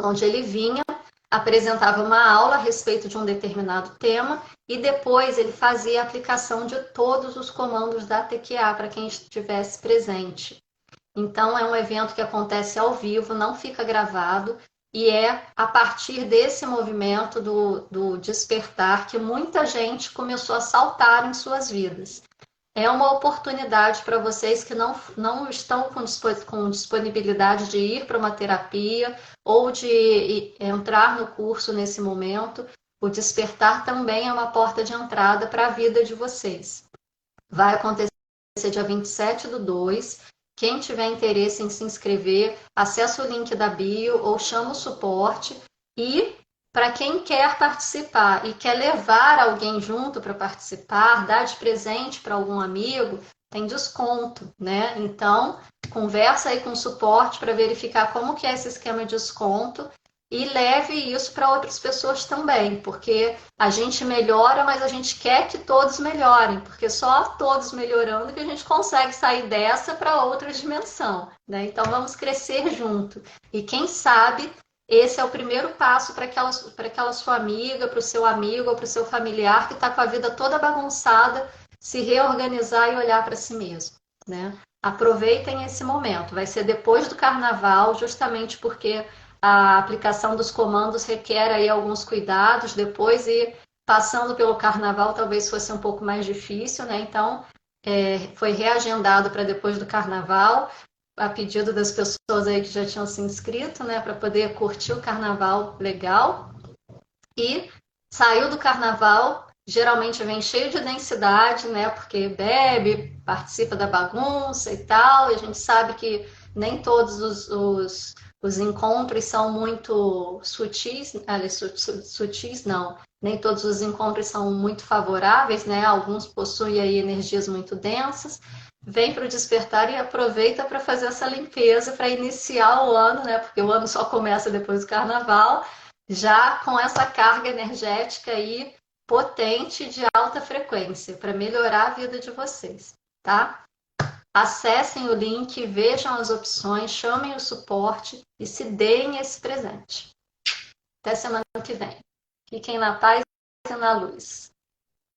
onde ele vinha, apresentava uma aula a respeito de um determinado tema e depois ele fazia a aplicação de todos os comandos da TQA para quem estivesse presente. Então, é um evento que acontece ao vivo, não fica gravado, e é a partir desse movimento do despertar que muita gente começou a saltar em suas vidas. É uma oportunidade para vocês que não estão com disponibilidade de ir para uma terapia ou de entrar no curso nesse momento. O despertar também é uma porta de entrada para a vida de vocês. Vai acontecer dia 27/2. Quem tiver interesse em se inscrever, acessa o link da bio ou chama o suporte. E para quem quer participar e quer levar alguém junto para participar, dar de presente para algum amigo, tem desconto, né? Então, conversa aí com o suporte para verificar como que é esse esquema de desconto e leve isso para outras pessoas também, porque a gente melhora, mas a gente quer que todos melhorem, porque só todos melhorando que a gente consegue sair dessa para outra dimensão, né? Então, vamos crescer junto. E quem sabe esse é o primeiro passo para aquela sua amiga, para o seu amigo ou para o seu familiar que está com a vida toda bagunçada, se reorganizar e olhar para si mesmo, né? Aproveitem esse momento. Vai ser depois do carnaval, justamente porque a aplicação dos comandos requer aí alguns cuidados depois e passando pelo carnaval talvez fosse um pouco mais difícil, né? Então, foi reagendado para depois do carnaval, a pedido das pessoas aí que já tinham se inscrito, né, para poder curtir o carnaval legal. E saiu do carnaval, geralmente vem cheio de densidade, né, porque bebe, participa da bagunça e tal, e a gente sabe que nem todos os encontros são muito sutis, sutis não, nem todos os encontros são muito favoráveis, né, alguns possuem aí energias muito densas. Vem para o despertar e aproveita para fazer essa limpeza, para iniciar o ano, né? Porque o ano só começa depois do carnaval, já com essa carga energética aí potente de alta frequência, para melhorar a vida de vocês, tá? Acessem o link, vejam as opções, chamem o suporte e se deem esse presente. Até semana que vem. Fiquem na paz e na luz.